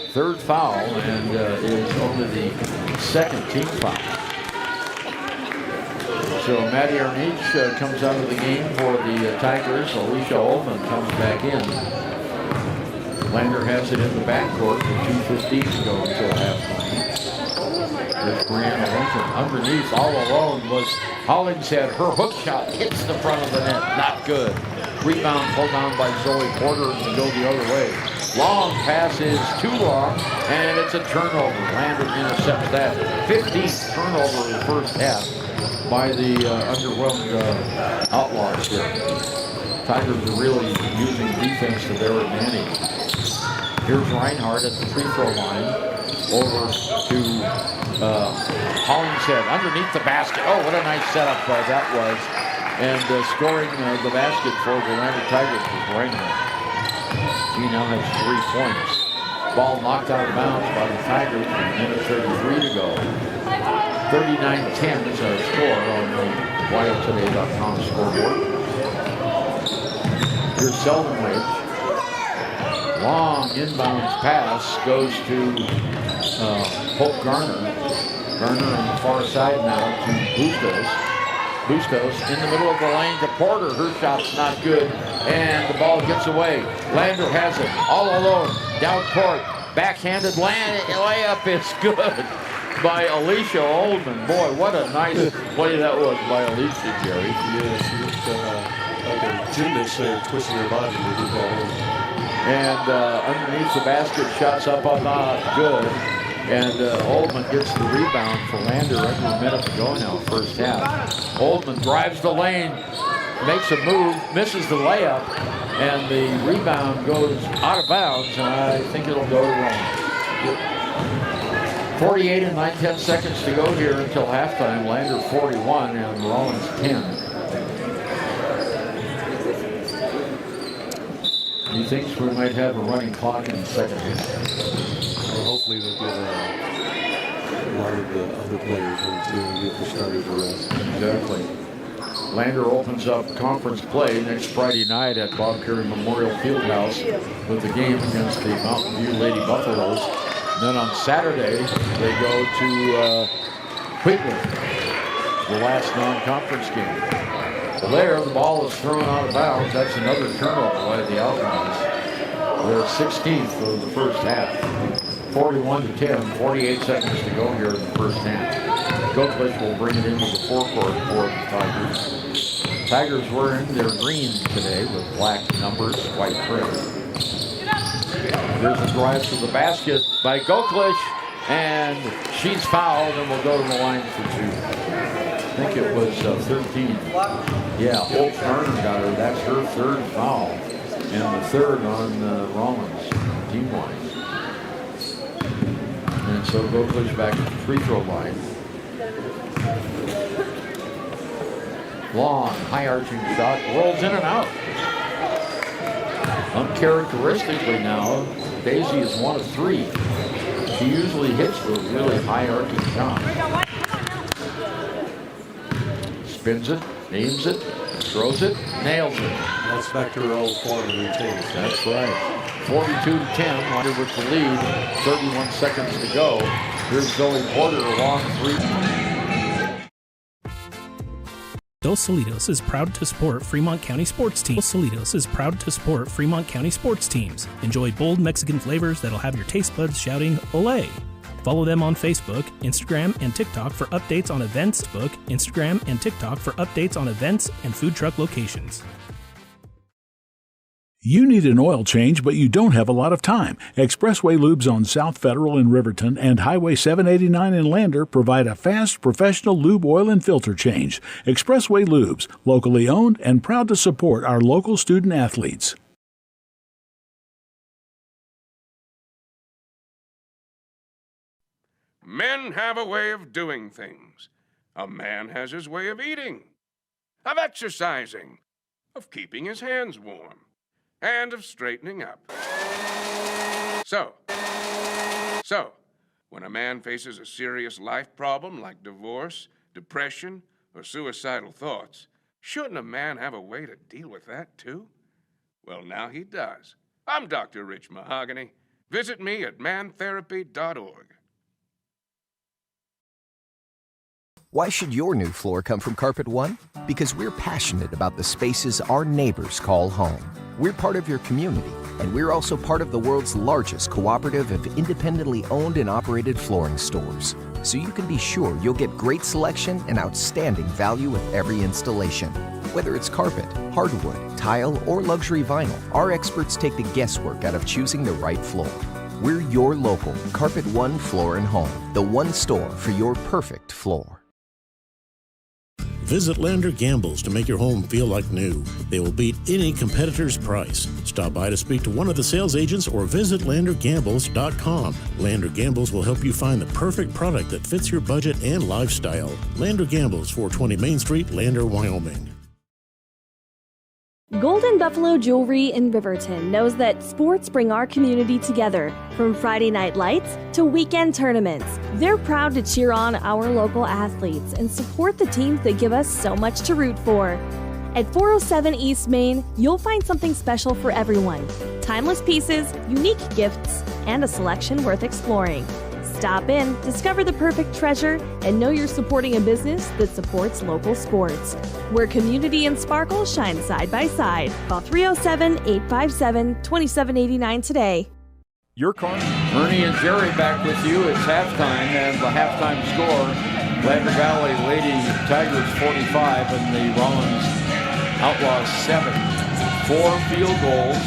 third foul, and is only the second team foul. So Maddie Arniche comes out of the game for the Tigers. Alicia Oldman comes back in. Lander has it in the backcourt with 2:15 to go until halftime. There's Brianna Lincoln. Underneath, all alone, was Hollingshead. Her hook shot hits the front of the net. Not good. Rebound pulled down by Zoe Porter to go the other way. Long pass is too long, and it's a turnover. Lander intercepts that. 15th turnover in the first half by the underwhelmed Outlaws here. Tigers are really using defense to their advantage. Here's Reinhardt at the free throw line. Over to Hollingshead underneath the basket. Oh, what a nice setup that was. And scoring the basket for the Lander Tigers was Reinhardt. He now has 3 points. Ball knocked out of bounds by the Tigers with a minute 33 to go. 39-10 is our score on the wildtoday.com scoreboard. Here's Seldenwood. Long inbounds pass goes to Hope Garner. Garner on the far side now to Bustos. Bustos in the middle of the lane to Porter. Her shot's not good, and the ball gets away. Lander has it all alone. Down court. Backhanded layup is good by Alicia Oldman. Boy, what a nice play that was by Alicia, Jerry. Yeah, she looked like a gymnast there, twisting her body to do that in. And underneath the basket, shots up on not good. And Oldman gets the rebound for Lander under a minute to go now, first half. Oldman drives the lane, makes a move, misses the layup, and the rebound goes out of bounds, and I think it'll go to Rawlins. 48 and 9/10 seconds to go here until halftime. Lander 41 and Rawlins 10. He thinks we might have a running clock in the second half. Well, hopefully they'll get a lot of the other players in too and get the starters a rest. Exactly. Lander opens up conference play next Friday night at Bob Carey Memorial Fieldhouse with the game against the Mountain View Lady Buffaloes. Then on Saturday, they go to Cleveland, the last non-conference game. Well, there, the ball is thrown out of bounds. That's another turnover by the Outlaws. They're 16th of the first half. 41-10, 48 seconds to go here in the first half. Goatlish will bring it into the forecourt for the Tigers. Tigers wearing their green today with black numbers, white trim. Here's a drive to the basket by Goatlish, and she's fouled and will go to the line for two. I think it was 13. Yeah, Holt Garner got her. That's her third foul, and the third on Rawlins, team-wise. And so Goatlish back at the free throw line. Long, high-arching shot, rolls in and out. Uncharacteristically now, Daisy is 1 of 3. She usually hits those really high-arching shots. Spins it, aims it, throws it, nails it. That's back to her old form of routine. That's right. 42-10, Wonder with the lead. 31 seconds to go. Here's Zoe Porter, a long three. Dos Solitos is proud to support Fremont County sports teams. Dos Solitos is proud to support Fremont County sports teams. Enjoy bold Mexican flavors that'll have your taste buds shouting "Olé!" Follow them on Facebook, Instagram, and TikTok for updates on events. And food truck locations. You need an oil change, but you don't have a lot of time. Expressway Lubes on South Federal in Riverton and Highway 789 in Lander provide a fast, professional lube, oil, and filter change. Expressway Lubes, locally owned and proud to support our local student athletes. Men have a way of doing things. A man has his way of eating, of exercising, of keeping his hands warm, and of straightening up. So, when a man faces a serious life problem like divorce, depression, or suicidal thoughts, shouldn't a man have a way to deal with that too? Well, now he does. I'm Dr. Rich Mahogany. Visit me at mantherapy.org. Why should your new floor come from Carpet One? Because we're passionate about the spaces our neighbors call home. We're part of your community, and we're also part of the world's largest cooperative of independently owned and operated flooring stores. So you can be sure you'll get great selection and outstanding value with every installation. Whether it's carpet, hardwood, tile, or luxury vinyl, our experts take the guesswork out of choosing the right floor. We're your local Carpet One Floor and Home, the one store for your perfect floor. Visit Lander Gambles to make your home feel like new. They will beat any competitor's price. Stop by to speak to one of the sales agents or visit LanderGambles.com. Lander Gambles will help you find the perfect product that fits your budget and lifestyle. Lander Gambles, 420 Main Street, Lander, Wyoming. Golden Buffalo Jewelry in Riverton knows that sports bring our community together. From Friday night lights to weekend tournaments, they're proud to cheer on our local athletes and support the teams that give us so much to root for. At 407 East Main, you'll find something special for everyone. Timeless pieces, unique gifts, and a selection worth exploring. Stop in, discover the perfect treasure, and know you're supporting a business that supports local sports. Where community and sparkle shine side by side. Call 307-857-2789 today. Your car. Ernie and Jerry back with you. It's halftime, and the halftime score, Lander Valley Lady Tigers 45 and the Rawlins Outlaws 7. 4 field goals,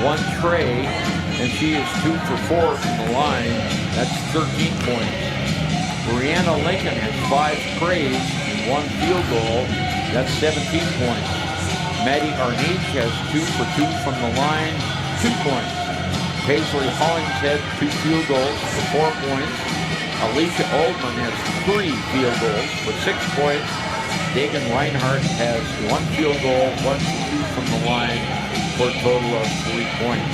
1 tray, and she is 2 for 4 from the line. That's 13 points. Brianna Lincoln has 5 trays and 1 field goal. That's 17 points. Maddie Arnich has 2 for 2 from the line, 2 points. Paisley Hollingshead, 2 field goals for 4 points. Alicia Oldman has 3 field goals for 6 points. Dagan Reinhardt has 1 field goal, 1 for 2 from the line for a total of 3 points.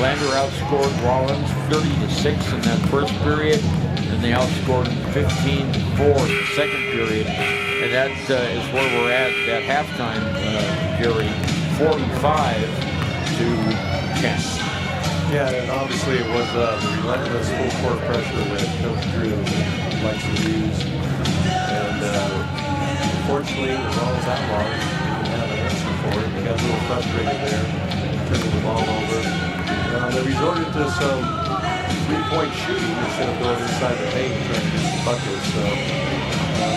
Lander outscored Rawlins 30-6 in that first period, and they outscored 15-4 in the second period. And that is where we're at halftime, Jerry, 45-10. Yeah, and obviously it was the relentless full court pressure that Coach Drew likes to use. And unfortunately, the Rawlins Outlaws didn't have an answer for it. They got a little frustrated there, turning the ball over. They resorted to some three-point shooting instead of going inside the paint and trying to get some buckets. So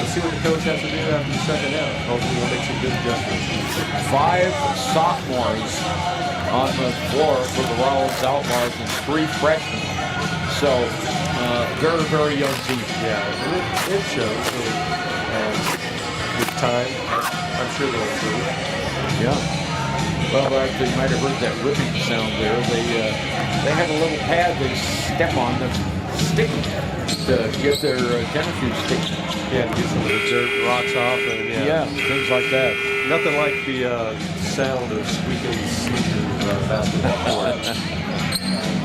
let's see what the coach has to do after the second half. Hopefully we'll make some good adjustments. 5 sophomores on the floor for the Rawlins Outlaws and 3 freshmen. So very, very young team. Yeah, and it shows. So, with time, I'm sure they'll improve. Yeah. Well, actually, you might have heard that ripping sound there. They have a little pad they step on that's sticky to get their tennis shoes sticky. Yeah, to get some of the dirt and rocks off. And, yeah, things like that. Nothing like the sound of squeaking sneakers basketball court.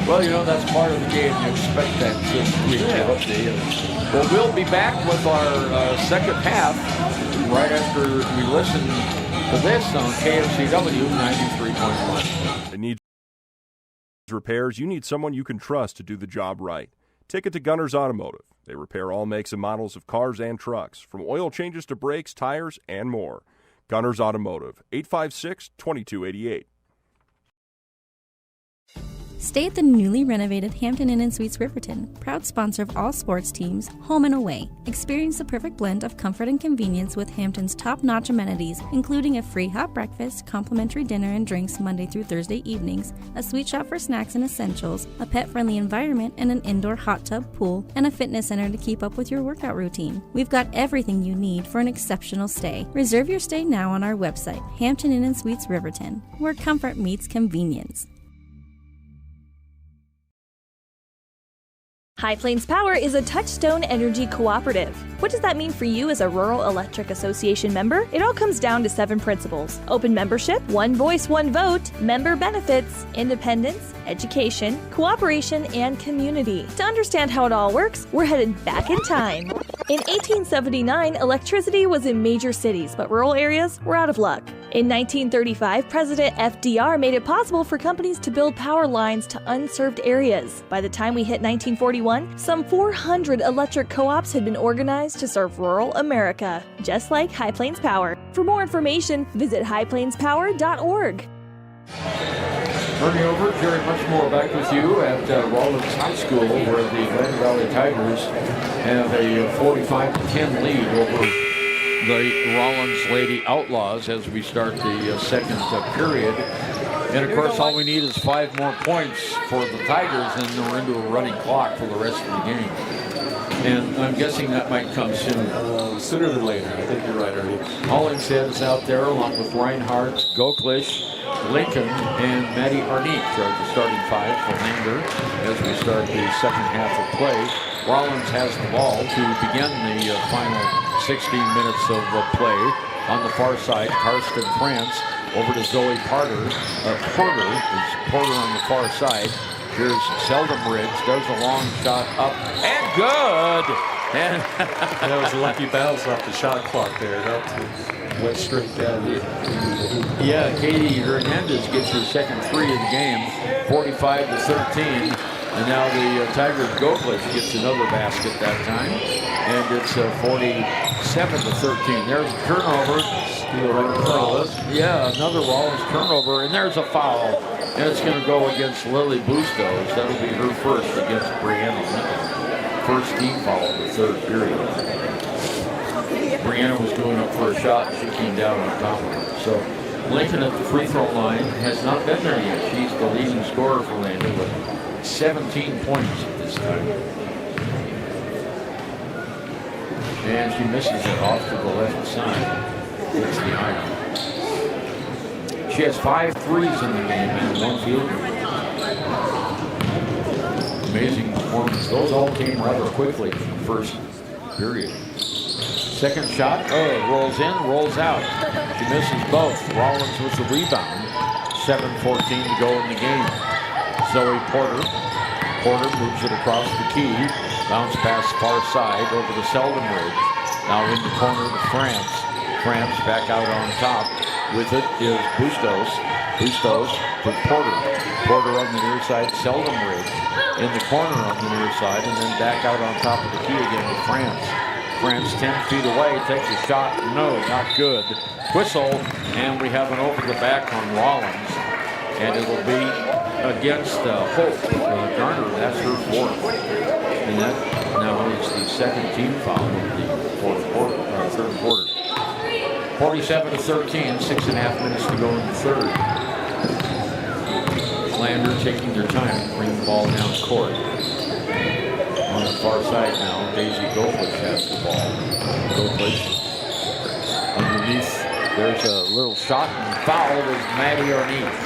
Well, you know, that's part of the game. You expect that to squeak. Well, we'll be back with our second half right after we listen to this on KFCW 93.1. They need repairs. You need someone you can trust to do the job right. Take it to Gunners Automotive. They repair all makes and models of cars and trucks, from oil changes to brakes, tires, and more. Gunners Automotive, 856-2288. Stay at the newly renovated Hampton Inn & Suites Riverton, proud sponsor of all sports teams, home and away. Experience the perfect blend of comfort and convenience with Hampton's top-notch amenities, including a free hot breakfast, complimentary dinner and drinks Monday through Thursday evenings, a sweet shop for snacks and essentials, a pet-friendly environment and an indoor hot tub pool, and a fitness center to keep up with your workout routine. We've got everything you need for an exceptional stay. Reserve your stay now on our website, Hampton Inn & Suites Riverton, where comfort meets convenience. High Plains Power is a Touchstone Energy cooperative. What does that mean for you as a Rural Electric Association member? It all comes down to 7 principles: open membership, one voice, one vote, member benefits, independence, education, cooperation, and community. To understand how it all works, we're headed back in time. In 1879, electricity was in major cities, but rural areas were out of luck. In 1935, President FDR made it possible for companies to build power lines to unserved areas. By the time we hit 1941, some 400 electric co-ops had been organized to serve rural America, just like High Plains Power. For more information, visit highplainspower.org. Turning over, Jerry Muchmore back with you at Rawlins High School, where the Grand Valley Tigers have a 45-10 lead over the Rawlins Lady Outlaws as we start the second period. And of course, all we need is 5 more points for the Tigers, and then we're into a running clock for the rest of the game. And I'm guessing that might come soon. Sooner than later. I think you're right, Ernie. Hollingshead is out there along with Reinhardt, Goklish, Lincoln, and Maddie Arnique are the starting 5 for Lander as we start the second half of play. Rawlins has the ball to begin the final 16 minutes of play. On the far side, Karsten France over to Zoe Porter. Porter on the far side. Here's Seldom Ridge. There's a long shot up and good. And that was a lucky bounce off the shot clock there. Went straight down. Yeah, Katie Hernandez gets her second 3 of the game, 45-13. And now the Tigers Goklish gets another basket that time. And it's 47-13. There's a turnover. Yeah, another Rawlins turnover. And there's a foul. And it's going to go against Lily Bustos. That'll be her first against Brianna Lincoln. First team foul of the third period. Brianna was going up for a shot. She came down on top of her. So Lincoln at the free throw line has not been there yet. She's the leading scorer for Lander with 17 points at this time. And she misses it off to the left side. It's the iron. She has 5 threes in the game and 1 field goal. Amazing performance. Those all came rather quickly in the first period. Second shot, rolls in, rolls out. She misses both. Rawlins with the rebound. 7:14 to go in the game. Zoe Porter. Porter moves it across the key. Bounce pass far side over to Seldom Ridge. Now in the corner to France. France back out on top. With it is Bustos. Bustos to Porter. Porter on the near side, Seldom Ridge in the corner on the near side, and then back out on top of the key again with France. France 10 feet away, takes a shot. No, not good. Whistle, and we have an over the back on Rawlins, and it'll be against Hope Garner. That's her fourth, and that now is the second team foul of the third quarter. 47-13, 6.5 minutes to go in the third. Lander taking their time to bring the ball down court. On the far side now, Daisy Goldfish has the ball. Goldfish underneath. There's a little shot and foul with Maddie Arneath.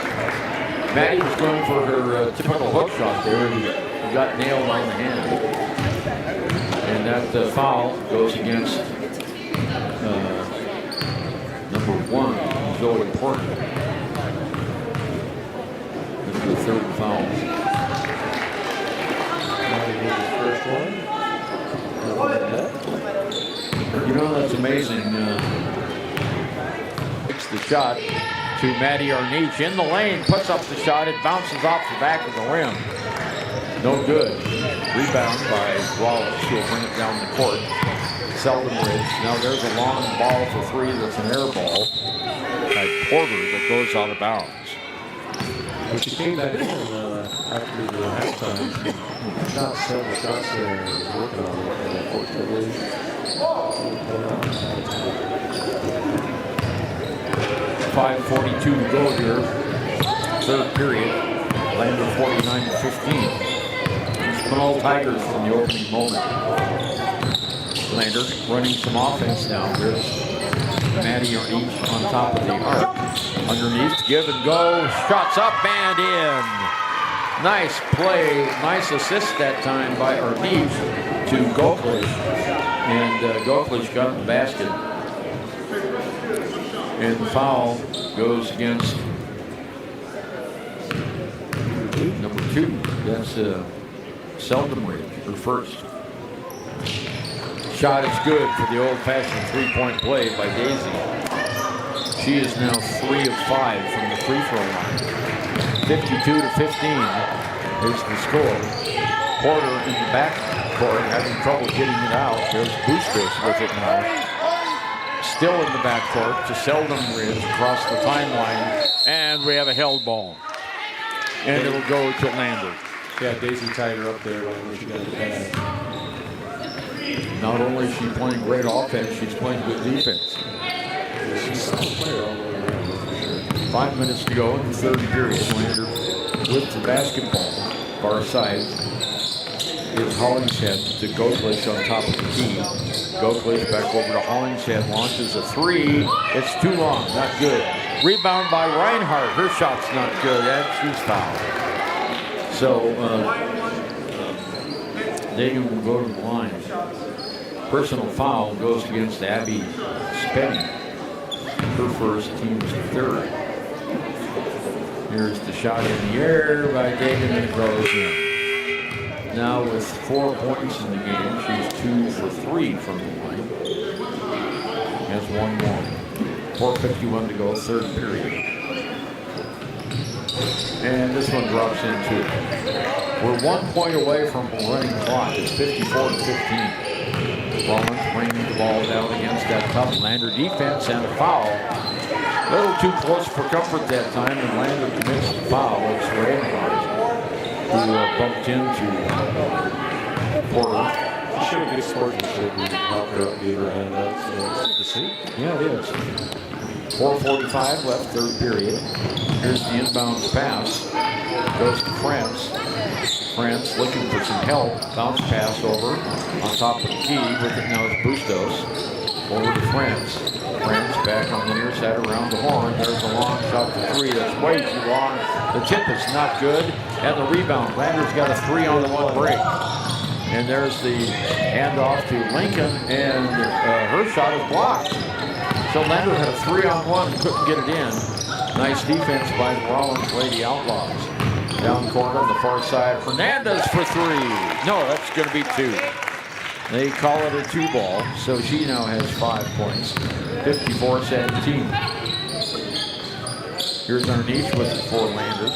Maddie was going for her typical hook shot there. He got nailed on the hand. And that foul goes against number 1, Zoe Porter. This is the third foul. You know, that's amazing. Takes the shot to Maddie Arneach in the lane, puts up the shot. It bounces off the back of the rim. No good. Rebound by Rawlins. She'll bring it down the court. Seldom Ridge. Now there's a long ball for three that's an air ball by Porter that goes out of bounds. When she came back in after the halftime, she shot several shots there and was working on it, and unfortunately, 5:42 to go here. Third period. Lander 49-15. Small Tigers from the opening moment. Lander running some offense now. There's Maddie Arneach on top of the arc. Underneath, give and go. Shots up and in. Nice play, nice assist that time by Arneach to Goklish. And Goklish got the basket. And the foul goes against number 2. That's Seldom Ridge, her first. Shot is good for the old-fashioned three-point play by Daisy. She is now 3 of 5 from the free throw line. 52-15 is the score. Porter in the back court having trouble getting it out. There's Bustos with it now. Still in the back court to Seldom Ridge across the timeline. And we have a held ball. And it'll go to Lander. Yeah, Daisy tied her up there when she got the bag. Not only is she playing great offense, she's playing good defense. She's a solid player all the way around, that's for sure. 5 minutes to go in the third period. Lander with the basketball. Far side is Hollingshead to Goklish on top of the key. Goklish back over to Hollingshead, launches a three. It's too long, not good. Rebound by Reinhardt. Her shot's not good, and she's fouled. So Dagan will go to the line. Personal foul goes against Abby Spenny. Her first, team's third. Here's the shot in the air by Dagan, and it goes in. Now with 4 points in the game, she's 2 for 3 from the line. Has one more. 4:51 to go, third period. And this one drops in too. We're 1 point away from a running clock. It's 54-15. Rawlins bringing the ball down against that tough Lander defense and a foul. A little too close for comfort that time, and Lander commits the foul. It's Reinhardt who bumped into Porter. She showed good sportsmanship and helped her up, gave her a hand up. So it's good to see. Yeah, it is. 4:45 left, third period. Here's the inbounds pass. Goes to France. France looking for some help. Bounce pass over on top of the key. With it now is Bustos. Over to France. France back on the near side around the horn. There's a long shot for three. That's way too long. The tip is not good. And the rebound. Lander's got a 3-on-1 break. And there's the handoff to Lincoln. And her shot is blocked. So Lander had a 3-on-1 and couldn't get it in. Nice defense by the Rawlins Lady Outlaws. Down court on the far side. Hernandez for three. No, that's going to be 2. They call it a 2-ball, so she now has 5 points. 54-17. Here's Arniche with it for Lander.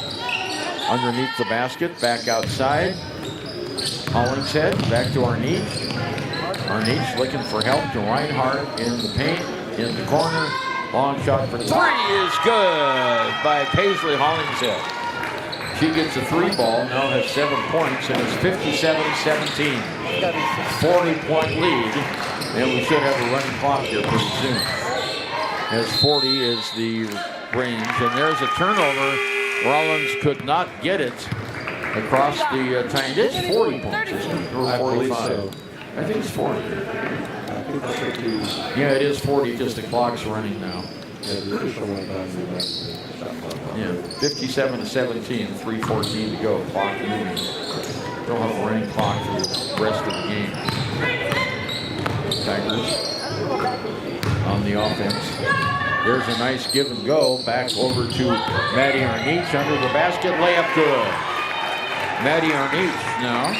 Underneath the basket, back outside. Hollingshead, back to Arniche. Arniche looking for help to Reinhardt in the paint, in the corner. Long shot for 3 is good by Paisley Hollingshead. She gets a 3 ball, now has 7 points, and it's 57-17. 40-point lead, and we should have a running clock here pretty soon. As 40 is the range, and there's a turnover. Rawlins could not get it across the time. It's 40 points, isn't it? Or 45? So. I think it's 40. Yeah, it is 40, just the clock's running now. Yeah, 57-17, 3:14 to go. Clock moving. Don't have a running clock for the rest of the game. Tigers on the offense. There's a nice give and go. Back over to Maddie Arniche under the basket. Layup good. Maddie Arniche now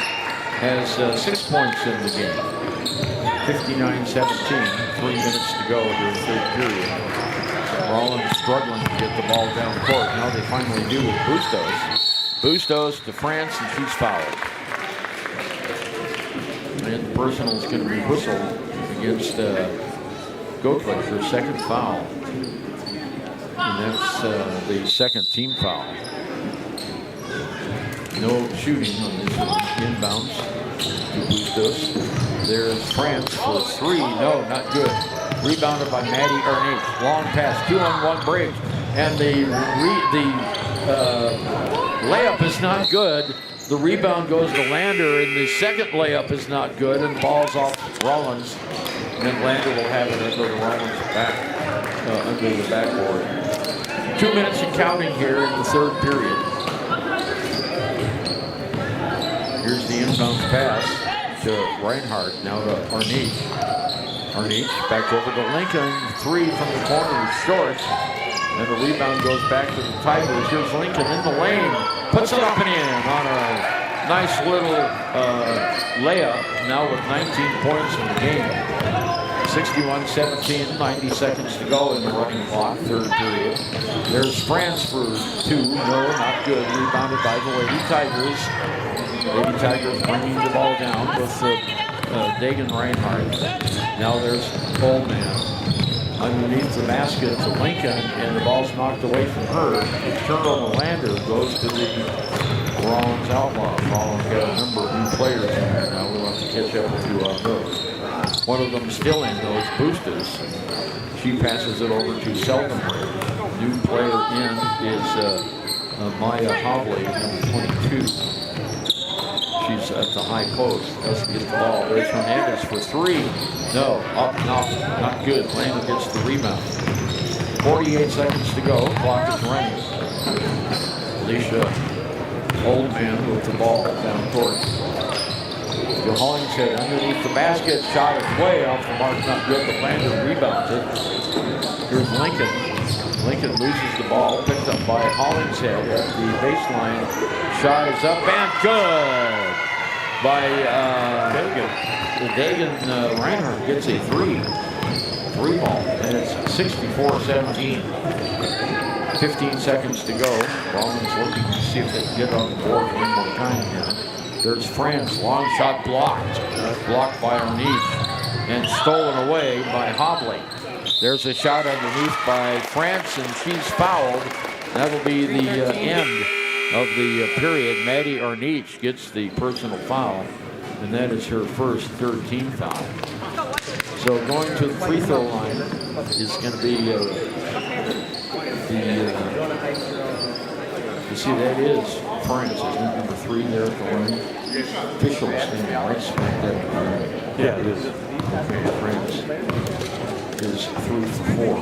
has 6 points in the game. 59-17. 3 minutes to go during the third period. Rawlins struggling to get the ball down the court. Now they finally do with Bustos. Bustos to France, and she's fouled. And the personal is going to be whistled against Goetlich for second foul. And that's the second team foul. No shooting on this one. Inbounds to Bustos. There's France for 3. No, not good. Rebounded by Maddie Arniche. Long pass, 2-on-1 break. And the layup is not good. The rebound goes to Lander, and the second layup is not good, and the ball's off Rawlins. And then Lander will have it under the Rawlins back, under the backboard. 2 minutes and counting here in the third period. Here's the inbound pass to Reinhardt, now to Arniche. Arniche back over to Lincoln. 3 from the corner is short. And the rebound goes back to the Tigers. Here's Lincoln in the lane. Puts it up and in on a nice little layup. Now with 19 points in the game. 61-17, 90 seconds to go in the running clock, third period. There's France for 2. No, not good. Rebounded by the Lady Tigers. Lady Tigers bringing the ball down with Dagan Reinhardt. Now there's Coleman underneath the basket to Lincoln, and the ball's knocked away from her. Turnover Lander goes to the Rawlins Outlaws. Rawlins got a number of new players in there. Now we'll have to catch up with you on those. One of them still in those boosters. She passes it over to Seldenberg. New player in is Maya Hobley, number 22. She's at the high post, doesn't get the ball. There's Hernandez for 3. No, up and off, not good. Lander gets the rebound. 48 seconds to go, clock is running. Alicia Oldman with the ball down court. To Hollingshead underneath the basket, shot is way off the mark, not good, but Lander rebounds it. Here's Lincoln. Lincoln loses the ball, picked up by Hollingshead at the baseline. Shot is up and good by Dagan Reinhardt gets a 3 ball, and it's 64-17. 15 seconds to go. Rawlins looking to see if they can get on the board one more time here. There's France, long shot blocked. Blocked by Arniche and stolen away by Hobley. There's a shot underneath by France, and she's fouled. That'll be the end of the period. Maddie Arniche gets the personal foul, and that is her first third-team foul. So going to the free throw line is going to be you see, that is France, isn't it? Number 3 there at the line. Official standing right smack that. Yeah, it is. Okay, France is 3 for 4.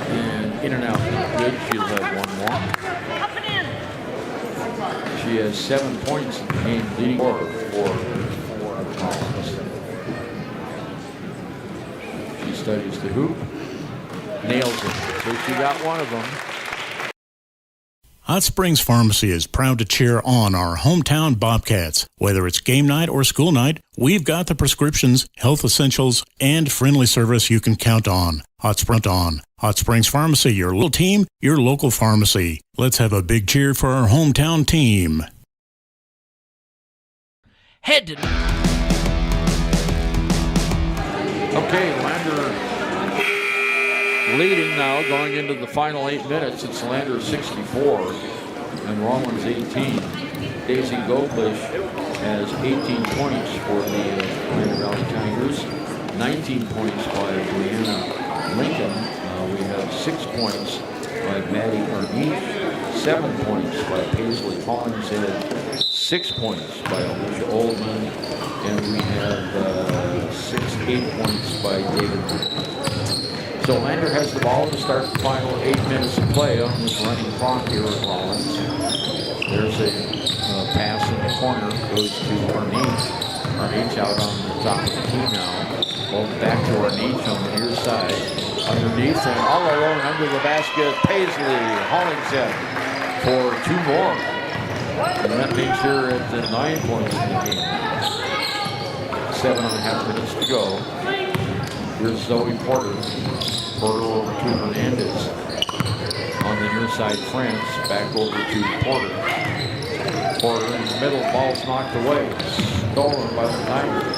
And in and out, good. She'll have one more. She has 7 points in the game, leading for Collins. She studies the hoop, nails it. So she got one of them. Hot Springs Pharmacy is proud to cheer on our hometown Bobcats. Whether it's game night or school night, we've got the prescriptions, health essentials, and friendly service you can count on. Hot Springs Pharmacy, your little team, your local pharmacy. Let's have a big cheer for our hometown team. Head to... Okay, Lander leading now going into the final 8 minutes. It's Lander 64 and Rawlins 18. Daisy Goldbush has 18 points for the Lander Valley Tigers, 19 points by Brianna Lincoln. We have 6 points by Maddie Arnett, 7 points by Paisley Hollingshead, 6 points by Alicia Oldman, and we have 8 points by David. So Lander has the ball to start the final 8 minutes of play on this running clock here at Rawlins. There's a pass in the corner, goes to Arnett. Arnett out on the top of the key now. Ball back to Arnett on the near side. Underneath and all alone under the basket, Paisley Hollingshead for 2 more. And that makes her at 9 points in the game. 7.5 minutes to go. Here's Zoe Porter. Porter over to Hernandez. On the near side, France. Back over to Porter. Porter in the middle. Ball's knocked away. Stolen by the Tigers.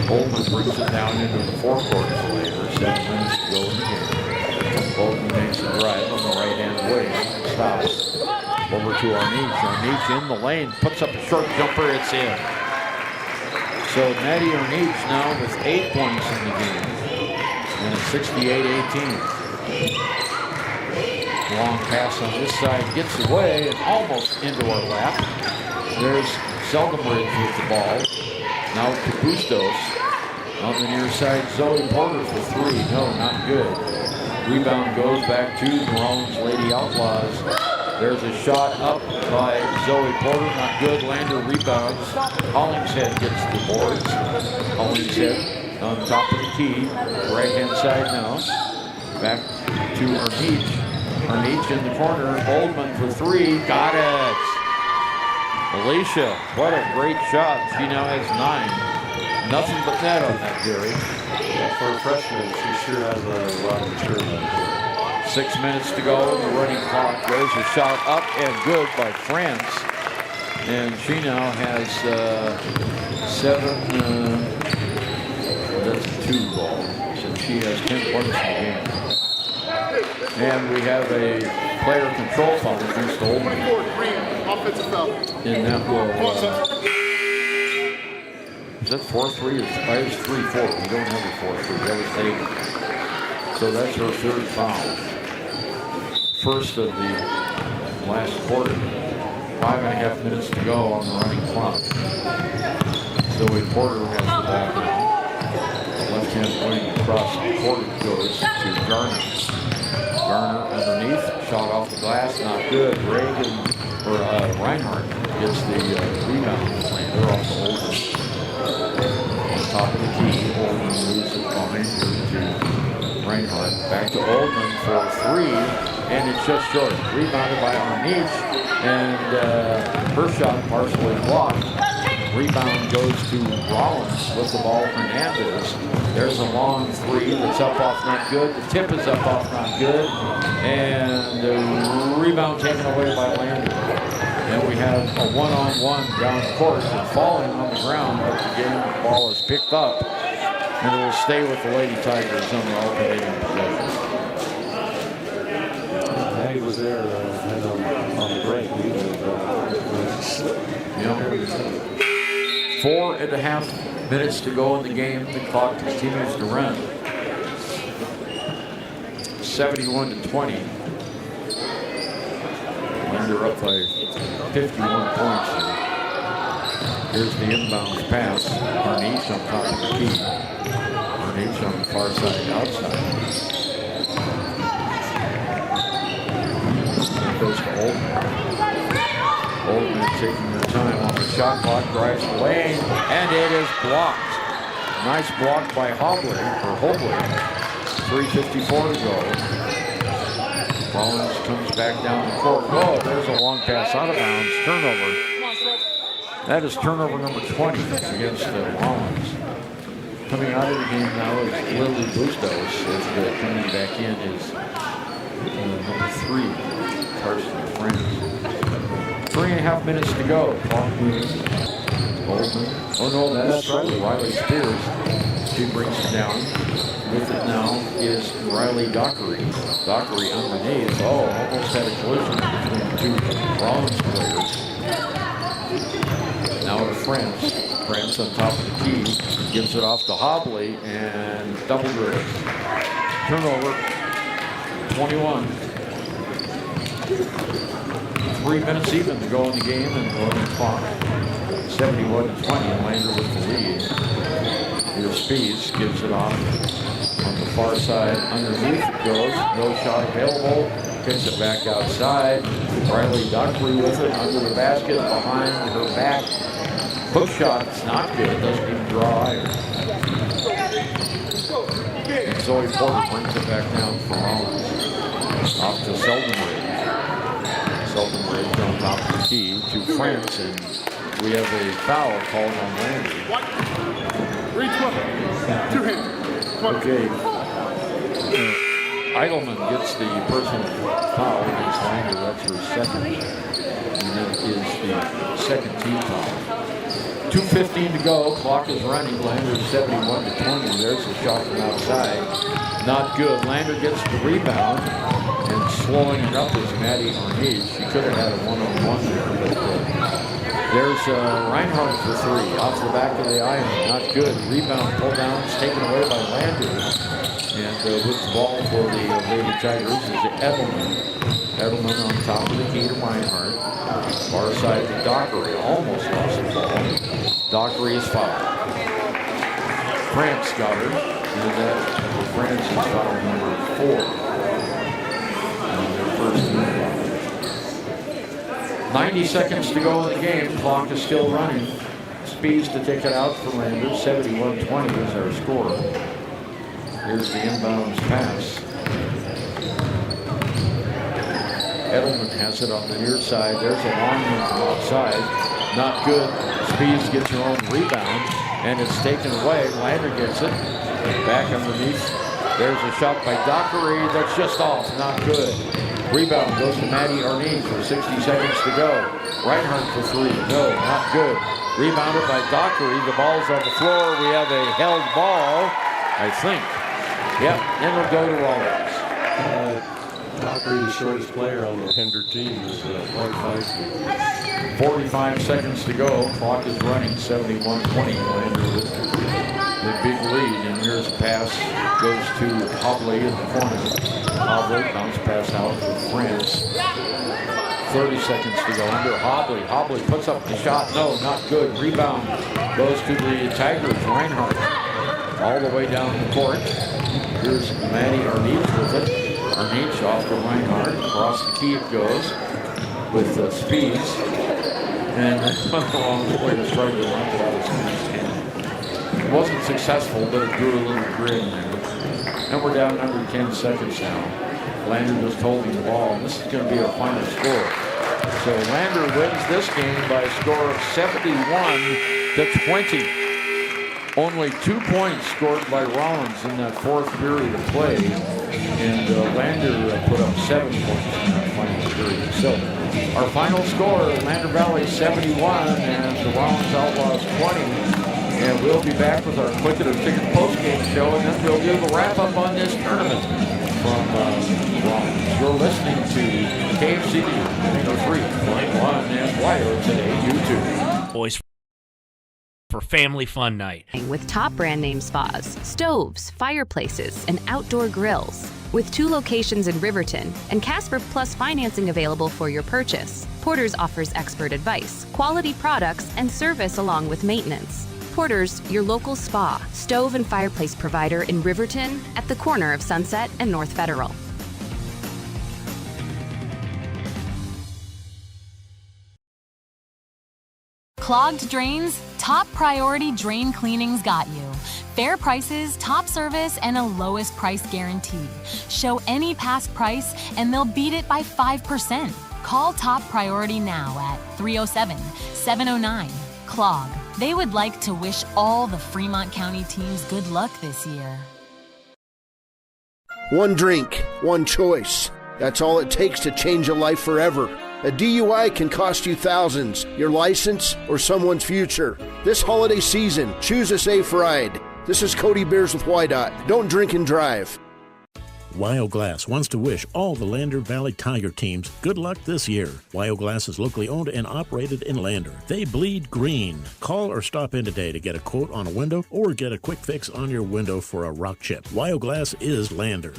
Bolton brings it down into the forecourt later. 7 minutes to go in the game. Bolton makes a drive on the right-hand wing. Stops. Over to Arnett. Arnett in the lane. Puts up a short jumper. It's in. So Maddie Arnett now with 8 points in the game. And it's 68-18. Long pass on this side. Gets away and almost into our lap. There's Seldenbridge with the ball. Now to Bustos. On the near side, Zoe Porter for 3. No, not good. Rebound goes back to the Rawlins Lady Outlaws. There's a shot up by Zoe Porter, not good. Lander rebounds. Hollingshead gets the boards. Hollingshead on top of the key. Right-hand side now. Back to Arnett. Arnett in the corner. Oldman for 3. Got it. Alicia, what a great shot. She now has 9. Nothing but net on that, Gary. Yeah, for a freshman, she sure has a lot of maturity. 6 minutes to go in the running clock. There's a shot up and good by France. And she now has 7, that's a 2 ball. So she has 10 points in the game. And we have a player control foul against Oldman. And that will, is that 4-3 or 3-4? We don't have a 4-3. That was taken. So that's her 3rd foul. First of the last quarter. 5.5 minutes to go on the running clock. Zoe Porter has the ball now. Left-hand wing across the court goes to Garner. Garner underneath, shot off the glass, not good. Reinhardt gets the rebound. Lander off the Holden. On top of the key, Holden moves it behind her to Reinhardt. Back to Oldman for 3, and it's just short. Rebounded by Arnett, and her shot partially blocked. Rebound goes to Rawlins with the ball. Hernandez. There's a long 3 that's up off not good. The tip is up off not good, and the rebound taken away by Lander. And we have a one-on-one down court and falling on the ground, but the ball is picked up. And it will stay with the Lady Tigers on the alternating possession. Maggie was there on the break. 4.5 minutes to go in the game. The clock continues to run. 71-20. Lander up by 51 points. Here's the inbounds pass. Arnett on top of the key. Arnett on the far side outside. It goes to Oldman. Oldman taking their time on the shot clock, drives the lane, and it is blocked. Nice block by Hobley. 3:54 to go. Rawlins comes back down the court. Oh, there's a long pass out of bounds. Turnover. That is turnover number 20 against Rawlins. Coming out of the game now is Lily Bustos. Coming back in is number 3, Carson France. 3.5 minutes to go. Clock moving. Bolton. Oh no, that's Riley Spears. She brings it down. With it now is Riley Dockery. Dockery underneath. Oh, almost had a collision between the two Rawlins players. Now to France. France on top of the key. Gives it off to Hobley and double dribble. Turnover. 21. 3 minutes even to go in the game and go on the clock. 71-20 and Lander with the lead. Here's Speeds, gives it off on the far side. Underneath it goes. No shot available. Picks it back outside. Riley Dockery with it under the basket behind her back. Hook shot, it's not good. Doesn't even draw either. And Zoe Porter brings it back down for Rawlins. Off to Selden Ridge. Selden Ridge on top of the key to France, and we have a foul called on Landry. Okay. Eidelman gets the personal foul against Lander. That's her second. And it is the second team foul. 2:15 to go. Clock is running. Lander 71-20. There's a shot from outside. Not good. Lander gets the rebound. And slowing it up is Maddie Arnage. She could have had a one-on-one there, but there's Reinhardt for 3 off the back of the iron. Not good. Rebound pulled down. It's taken away by Lander. And with the ball for the Lady Tigers is Edelman. Edelman on top of the key to Reinhardt. Far side to Dockery. Almost lost the ball. Dockery is fouled. France got her. And that for France is foul number 4. First 90 seconds to go in the game. Clock is still running. Speeds to take it out for Lander. 71-20 is our score. Here's the inbounds pass. Edelman has it on the near side. There's a long one from outside. Not good. Speeds gets her own rebound, and it's taken away. Lander gets it. Back underneath. There's a shot by Dockery that's just off. Not good. Rebound goes to Maddie Arnage with 60 seconds to go. Reinhardt for 3. No, not good. Rebounded by Dockery. The ball's on the floor. We have a held ball, I think. Yep, and it'll go to Rawlins. Dockery, the shortest player on the Hinder team, is 45 seconds to go. Clock is running. 71-20. Lander with the big lead. And here's a pass. Goes to Hobley in the corner. Hobley, bounce pass out to France. 30 seconds to go under Hobley. Hobley puts up the shot. No, not good. Rebound goes to the Tigers. Reinhardt all the way down the court. Here's Maddie Arnage with it. Arnage off to Reinhardt. Across the key it goes with Speeds. And the wrong players tried to run it out of Speeds' hand. It wasn't successful, but it drew a little grid in there. And we're down under 10 seconds now. Lander just holding the ball, and this is going to be our final score. So Lander wins this game by a score of 71-20. Only 2 points scored by Rawlins in that fourth period of play, and Lander put up 7 points in that final period. So our final score, Lander Valley 71 and the Rawlins Outlaws 20. And we'll be back with our Quick It or Ticket postgame show, and then we'll do the wrap-up on this tournament from Rawlins. You're listening to KFCD 3.1 and Wire today, YouTube. Boys for family fun night. With top brand name spas, stoves, fireplaces, and outdoor grills. With 2 locations in Riverton and Casper Plus financing available for your purchase. Porter's offers expert advice, quality products, and service along with maintenance. Porter's, your local spa, stove and fireplace provider in Riverton at the corner of Sunset and North Federal. Clogged drains? Top Priority Drain Cleaning's got you. Fair prices, top service, and a lowest price guarantee. Show any past price and they'll beat it by 5%. Call Top Priority now at 307-709-CLOG. They would like to wish all the Fremont County teams good luck this year. One drink, one choice. That's all it takes to change a life forever. A DUI can cost you thousands, your license, or someone's future. This holiday season, choose a safe ride. This is Cody Beers with YDOT. Don't drink and drive. Wyoglass wants to wish all the Lander Valley Tiger teams good luck this year. Wyoglass is locally owned and operated in Lander. They bleed green. Call or stop in today to get a quote on a window or get a quick fix on your window for a rock chip. Wyoglass is Lander.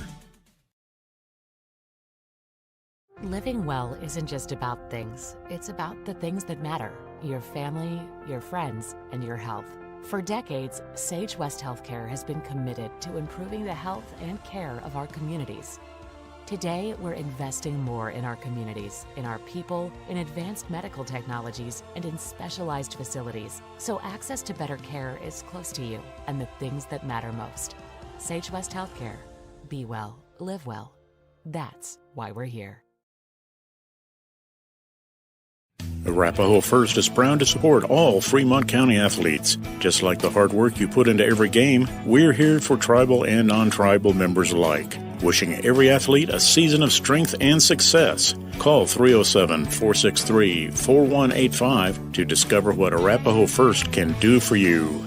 Living well isn't just about things. It's about the things that matter. Your family, your friends, and your health. For decades, Sage West Healthcare has been committed to improving the health and care of our communities. Today, we're investing more in our communities, in our people, in advanced medical technologies, and in specialized facilities, so access to better care is close to you and the things that matter most. Sage West Healthcare. Be well, live well. That's why we're here. Arapahoe First is proud to support all Fremont County athletes. Just like the hard work you put into every game, we're here for tribal and non-tribal members alike. Wishing every athlete a season of strength and success. Call 307-463-4185 to discover what Arapahoe First can do for you.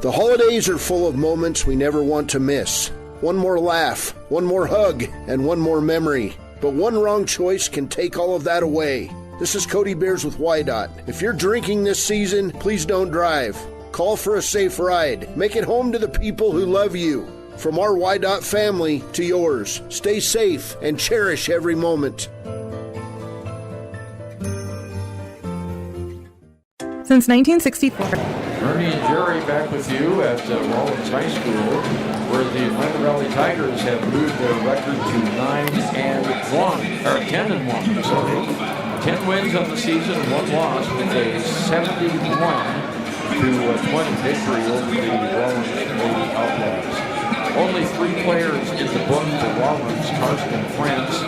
The holidays are full of moments we never want to miss. One more laugh, one more hug, and one more memory. But one wrong choice can take all of that away. This is Cody Beers with YDOT. If you're drinking this season, please don't drive. Call for a safe ride. Make it home to the people who love you. From our YDOT family to yours, stay safe and cherish every moment. Since 1964. Ernie and Jerry back with you at Rawlins High School, where the Lander Valley Tigers have moved their record to 10-1. Sorry, 10 wins on the season, 1 loss, with a 71-20 victory over the Rawlins Lady Outlaws. Only 3 players in the book for Rawlins, Karsten and France,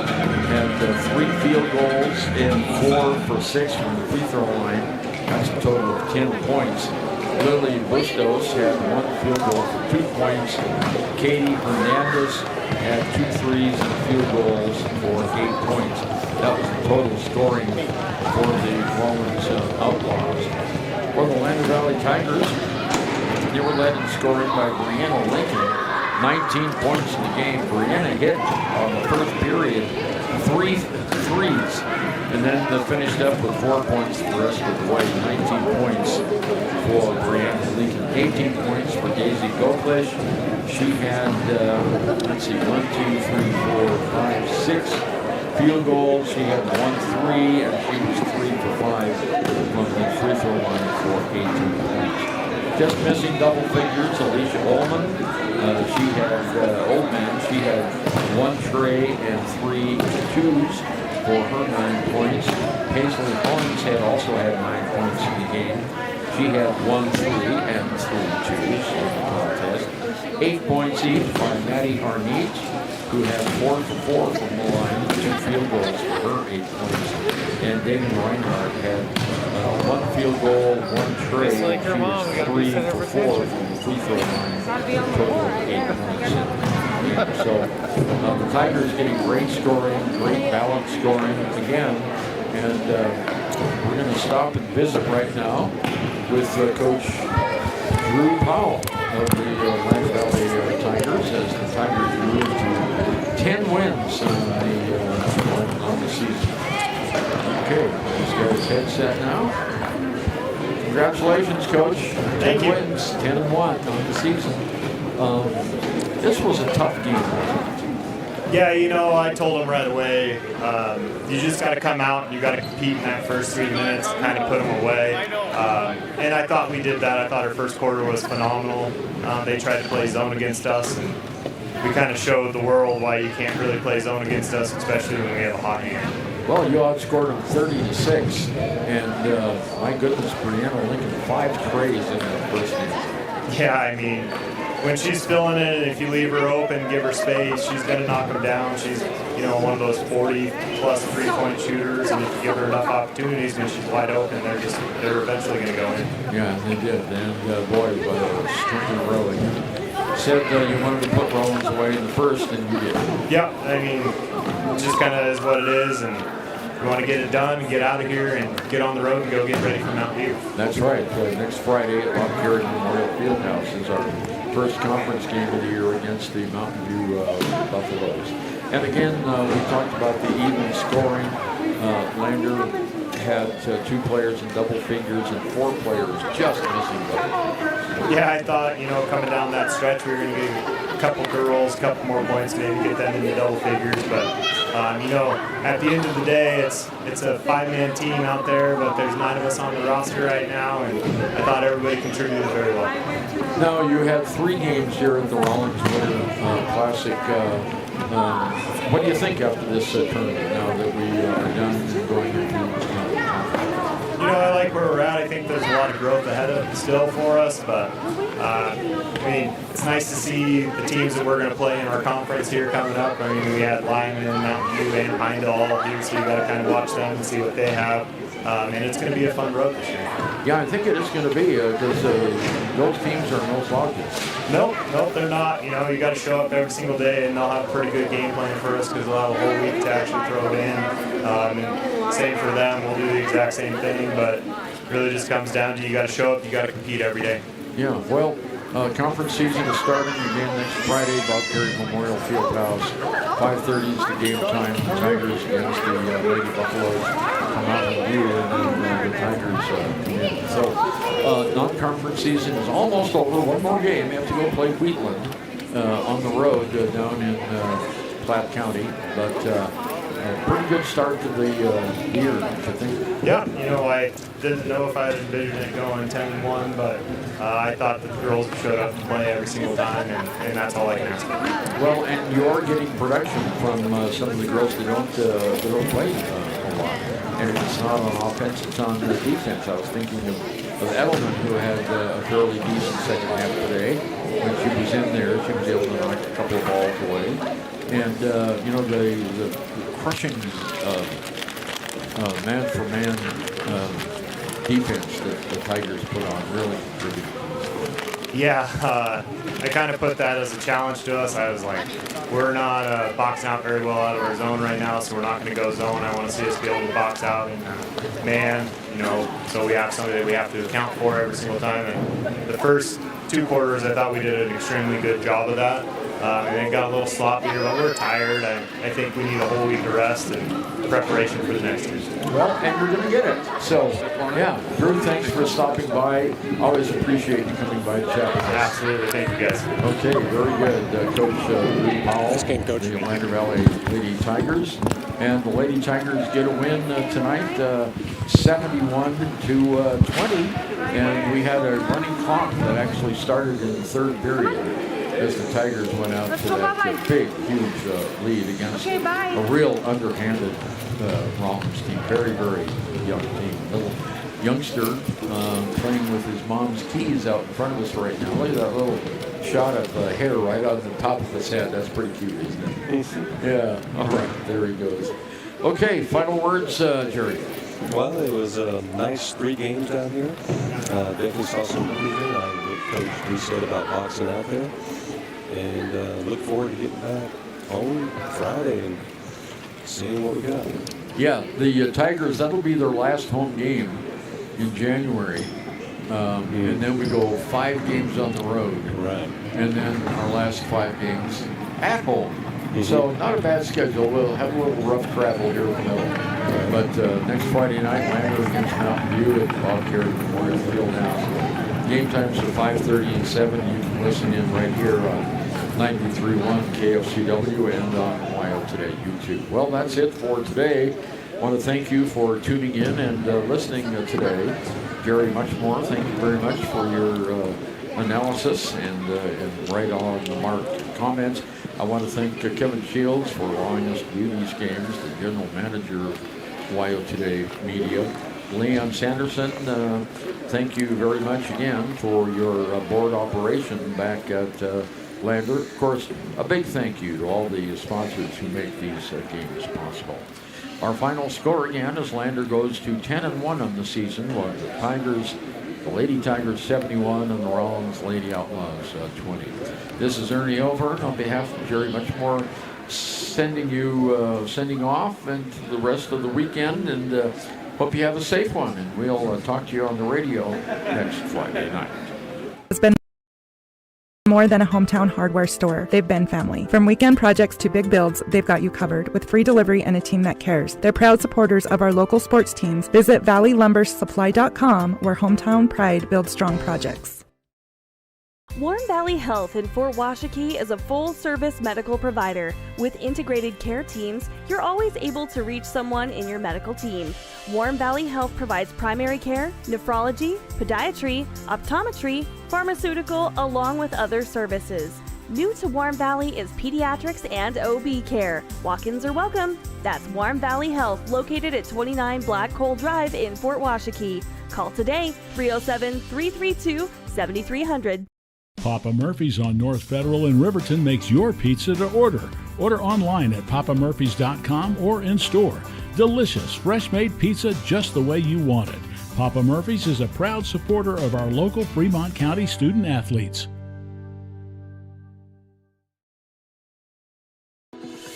had 3 field goals and 4 for 6 from the free throw line. That's a total of 10 points. Lily Bustos had 1 field goal for 2 points. Katie Hernandez had 2 threes and field goals for 8 points. That was the total scoring for the Rawlins Outlaws. For the Lander Valley Tigers, they were led in scoring by Brianna Lincoln. 19 points in the game. Brianna hit on the first period 3 threes. And then finished up with 4 points the rest of the way. 19 points for Brianna Lincoln. 18 points for Daisy Goldfish. She had, 6 field goals. She had 1 3, and she was 3 for 5 from the free throw line for 18 points. Just missing double figures, Alicia Ullman. She had, she had 1 tray and 3 twos. For her 9 points. Paisley Collins also had 9 points in the game. She had 1 3 and 3 twos in the contest. 8 points each by Maddie Arnett, who had 4 for 4 from the line, 2 field goals for her 8 points. And David Reinhardt had 1 field goal, 1 tray. She was 3 for 4 from the free throw line, a total of 8 points. So the Tigers getting great scoring, great balanced scoring again. And we're going to stop and visit right now with Coach Drew Powell of the Lander Valley Tigers, as the Tigers move to 10 wins on the season. Okay, he's got his headset now. Congratulations, Coach. 10 wins, 10-1 on the season. This was a tough game, wasn't it? Yeah, I told him right away, you just got to come out and you got to compete in that first 3 minutes, kind of put them away. And I thought we did that. I thought our first quarter was phenomenal. They tried to play zone against us, and we kind of showed the world why you can't really play zone against us, especially when we have a hot hand. Well, you outscored them 30-6, and my goodness, Brianna Lincoln 5 trays in that first game. Yeah, I mean, when she's filling it, if you leave her open, give her space, she's going to knock them down. She's, one of those 40-plus three-point shooters, and if you give her enough opportunities when she's wide open, they're eventually going to go in. Yeah, they did. And boy, string in a row. You said you wanted to put Rawlins away in the first, and you did. Yeah, I mean, it just kind of is what it is, and we want to get it done, get out of here, and get on the road and go get ready for Mountain View. That's right. Next Friday at Bob Carey Memorial Fieldhouse is our first conference game of the year against the Mountain View Buffaloes. And again, we talked about the even scoring. Lander had 2 players in double figures and 4 players just missing double figures. Yeah, I thought, coming down that stretch, we were going to get a couple girls, a couple more points, maybe get them into double figures. But, at the end of the day, it's a 5-man team out there, but there's 9 of us on the roster right now, and I thought everybody contributed very well. Now, you had 3 games here at the Rawlins Winter Classic. What do you think after this tournament, now that we are done and going into I like where we're at. I think there's a lot of growth ahead of still for us, but it's nice to see the teams that we're going to play in our conference here coming up. I mean, we had Lyman, Mountain View, and Pinedale all here, so you got to kind of watch them and see what they have. And it's going to be a fun road this year. Yeah, I think it is going to be because those teams are no slouches. Nope, they're not. You got to show up every single day, and they'll have a pretty good game plan for us because they'll have a whole week to actually throw it in. And same for them, we'll do the exact same thing, but it really just comes down to you got to show up, you got to compete every day. Yeah, well, conference season is starting again next Friday, Bob Carey Memorial Fieldhouse. 5:30 is the game time. The Tigers against the Lady Buffaloes come out and view, and then the Tigers come in. So, non-conference season is almost over. One more game. You have to go play Wheatland on the road down in Platte County, but pretty good start to the year, I think. Yeah, I didn't know if I had envisioned it going 10-1, but I thought that the girls showed up to play every single time, and that's all I can ask for. Well, and you're getting production from some of the girls that don't play a lot. And if it's not on offense, it's on defense. I was thinking of Edelman, who had a fairly decent second half today. When she was in there, she was able to knock a couple of balls away. And, the crushing man-for-man defense that the Tigers put on really contributed. Yeah, I kind of put that as a challenge to us. I was like, we're not boxing out very well out of our zone right now, so we're not going to go zone. I want to see us be able to box out and man, so we have somebody that we have to account for every single time. And the first 2 quarters, I thought we did an extremely good job of that. And it got a little sloppier, but we're tired. I think we need a whole week of rest and preparation for the next year. Well, and you're going to get it. So, yeah, Drew, thanks for stopping by. Always appreciate you coming by to chat with us. Absolutely. Thank you, guys. Okay, very good. Coach Lee Powell, the Lander Valley Lady Tigers. And the Lady Tigers get a win tonight, 71-20. And we had a running clock that actually started in the 3rd period as the Tigers went out to that big, huge lead against a real underhanded Rawlins team. Very, very young team. Little youngster playing with his mom's keys out in front of us right now. Look at that little shot of hair right on the top of his head. That's pretty cute, isn't it? Yeah. All right. There he goes. Okay. Final words, Jerry. Well, it was a nice 3 games down here. Definitely saw some improvement on what Coach Drew said about boxing out there. And look forward to getting back home Friday and seeing what we got. Yeah, the Tigers, that'll be their last home game in January. And then we go 5 games on the road. Right. And then our last 5 games at home. So not a bad schedule. We'll have a little rough travel here in the middle. But next Friday night, Lander against Mountain View at Bob Carey Memorial Fieldhouse. Game times are 5:30 and 7. You can listen in right here on 93.1 KFCW and on Wild Today YouTube. Well, that's it for today. I want to thank you for tuning in and listening today. Jerry Muchmore, thank you very much for your analysis and right on the mark comments. I want to thank Kevin Shields for allowing us to do these games, the general manager of Wyo Today Media. Leon Sanderson, thank you very much again for your board operation back at Lander. Of course, a big thank you to all the sponsors who make these games possible. Our final score again as Lander goes to 10-1 on the season, while the Lady Tigers 71 and the Rawlins Lady Outlaws 20. This is Ernie Overn on behalf of Jerry Muchmore, sending off and the rest of the weekend, and hope you have a safe one, and we'll talk to you on the radio next Friday night. It's been more than a hometown hardware store. They've been family. From weekend projects to big builds, they've got you covered with free delivery and a team that cares. They're proud supporters of our local sports teams. Visit valleylumbersupply.com, where hometown pride builds strong projects. Warm Valley Health in Fort Washakie is a full-service medical provider. With integrated care teams, you're always able to reach someone in your medical team. Warm Valley Health provides primary care, nephrology, podiatry, optometry, pharmaceutical, along with other services. New to Warm Valley is pediatrics and OB care. Walk-ins are welcome. That's Warm Valley Health, located at 29 Black Coal Drive in Fort Washakie. Call today, 307-332-7300. Papa Murphy's on North Federal in Riverton makes your pizza to order. Order online at papamurphys.com or in store. Delicious, fresh-made pizza just the way you want it. Papa Murphy's is a proud supporter of our local Fremont County student athletes.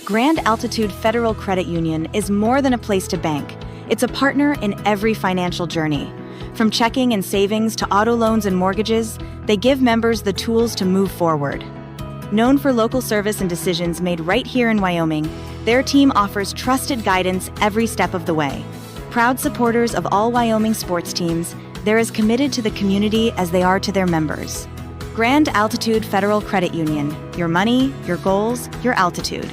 Grand Altitude Federal Credit Union is more than a place to bank. It's a partner in every financial journey. From checking and savings to auto loans and mortgages, they give members the tools to move forward. Known for local service and decisions made right here in Wyoming, their team offers trusted guidance every step of the way. Proud supporters of all Wyoming sports teams, they're as committed to the community as they are to their members. Grand Altitude Federal Credit Union. Your money, your goals, your altitude.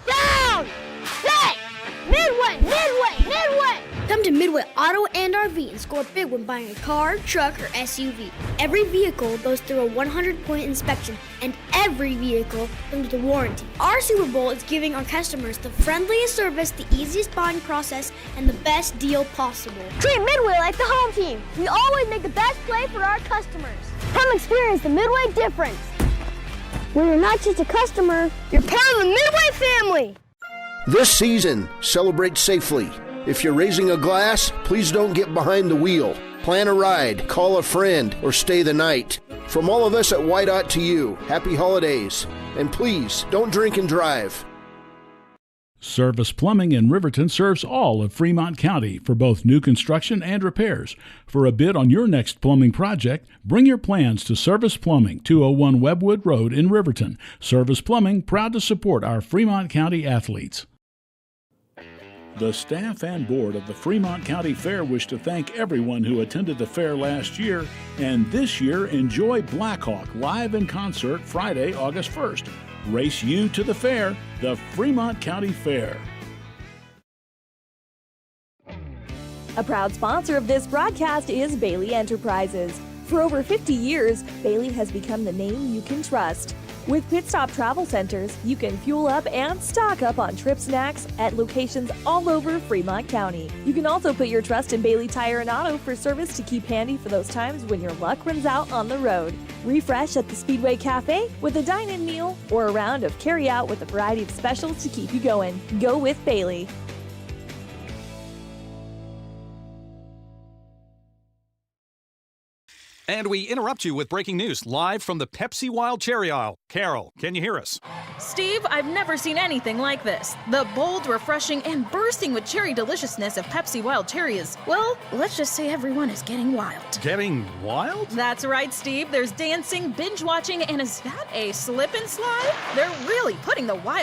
Down! Set! Midway! Midway! Midway! Come to Midway Auto and RV and score big when buying a car, truck, or SUV. Every vehicle goes through a 100-point inspection, and every vehicle comes with a warranty. Our Super Bowl is giving our customers the friendliest service, the easiest buying process, and the best deal possible. Treat Midway like the home team. We always make the best play for our customers. Come experience the Midway difference. When you're not just a customer, you're part of the Midway family. This season, celebrate safely. If you're raising a glass, please don't get behind the wheel. Plan a ride, call a friend, or stay the night. From all of us at YDOT to you, happy holidays. And please, don't drink and drive. Service Plumbing in Riverton serves all of Fremont County for both new construction and repairs. For a bid on your next plumbing project, bring your plans to Service Plumbing, 201 Webwood Road in Riverton. Service Plumbing, proud to support our Fremont County athletes. The staff and board of the Fremont County Fair wish to thank everyone who attended the fair last year, and this year enjoy Blackhawk live in concert Friday, August 1st. Race you to the fair, the Fremont County Fair. A proud sponsor of this broadcast is Bailey Enterprises. For over 50 years, Bailey has become the name you can trust. With Pit Stop Travel Centers, you can fuel up and stock up on trip snacks at locations all over Fremont County. You can also put your trust in Bailey Tire and Auto for service to keep handy for those times when your luck runs out on the road. Refresh at the Speedway Cafe with a dine-in meal or a round of carry-out with a variety of specials to keep you going. Go with Bailey. And we interrupt you with breaking news live from the Pepsi Wild Cherry Aisle. Carol, can you hear us? Steve, I've never seen anything like this. The bold, refreshing, and bursting with cherry deliciousness of Pepsi Wild Cherry is, well, let's just say everyone is getting wild. Getting wild? That's right, Steve. There's dancing, binge watching, and is that a slip and slide? They're really putting the wild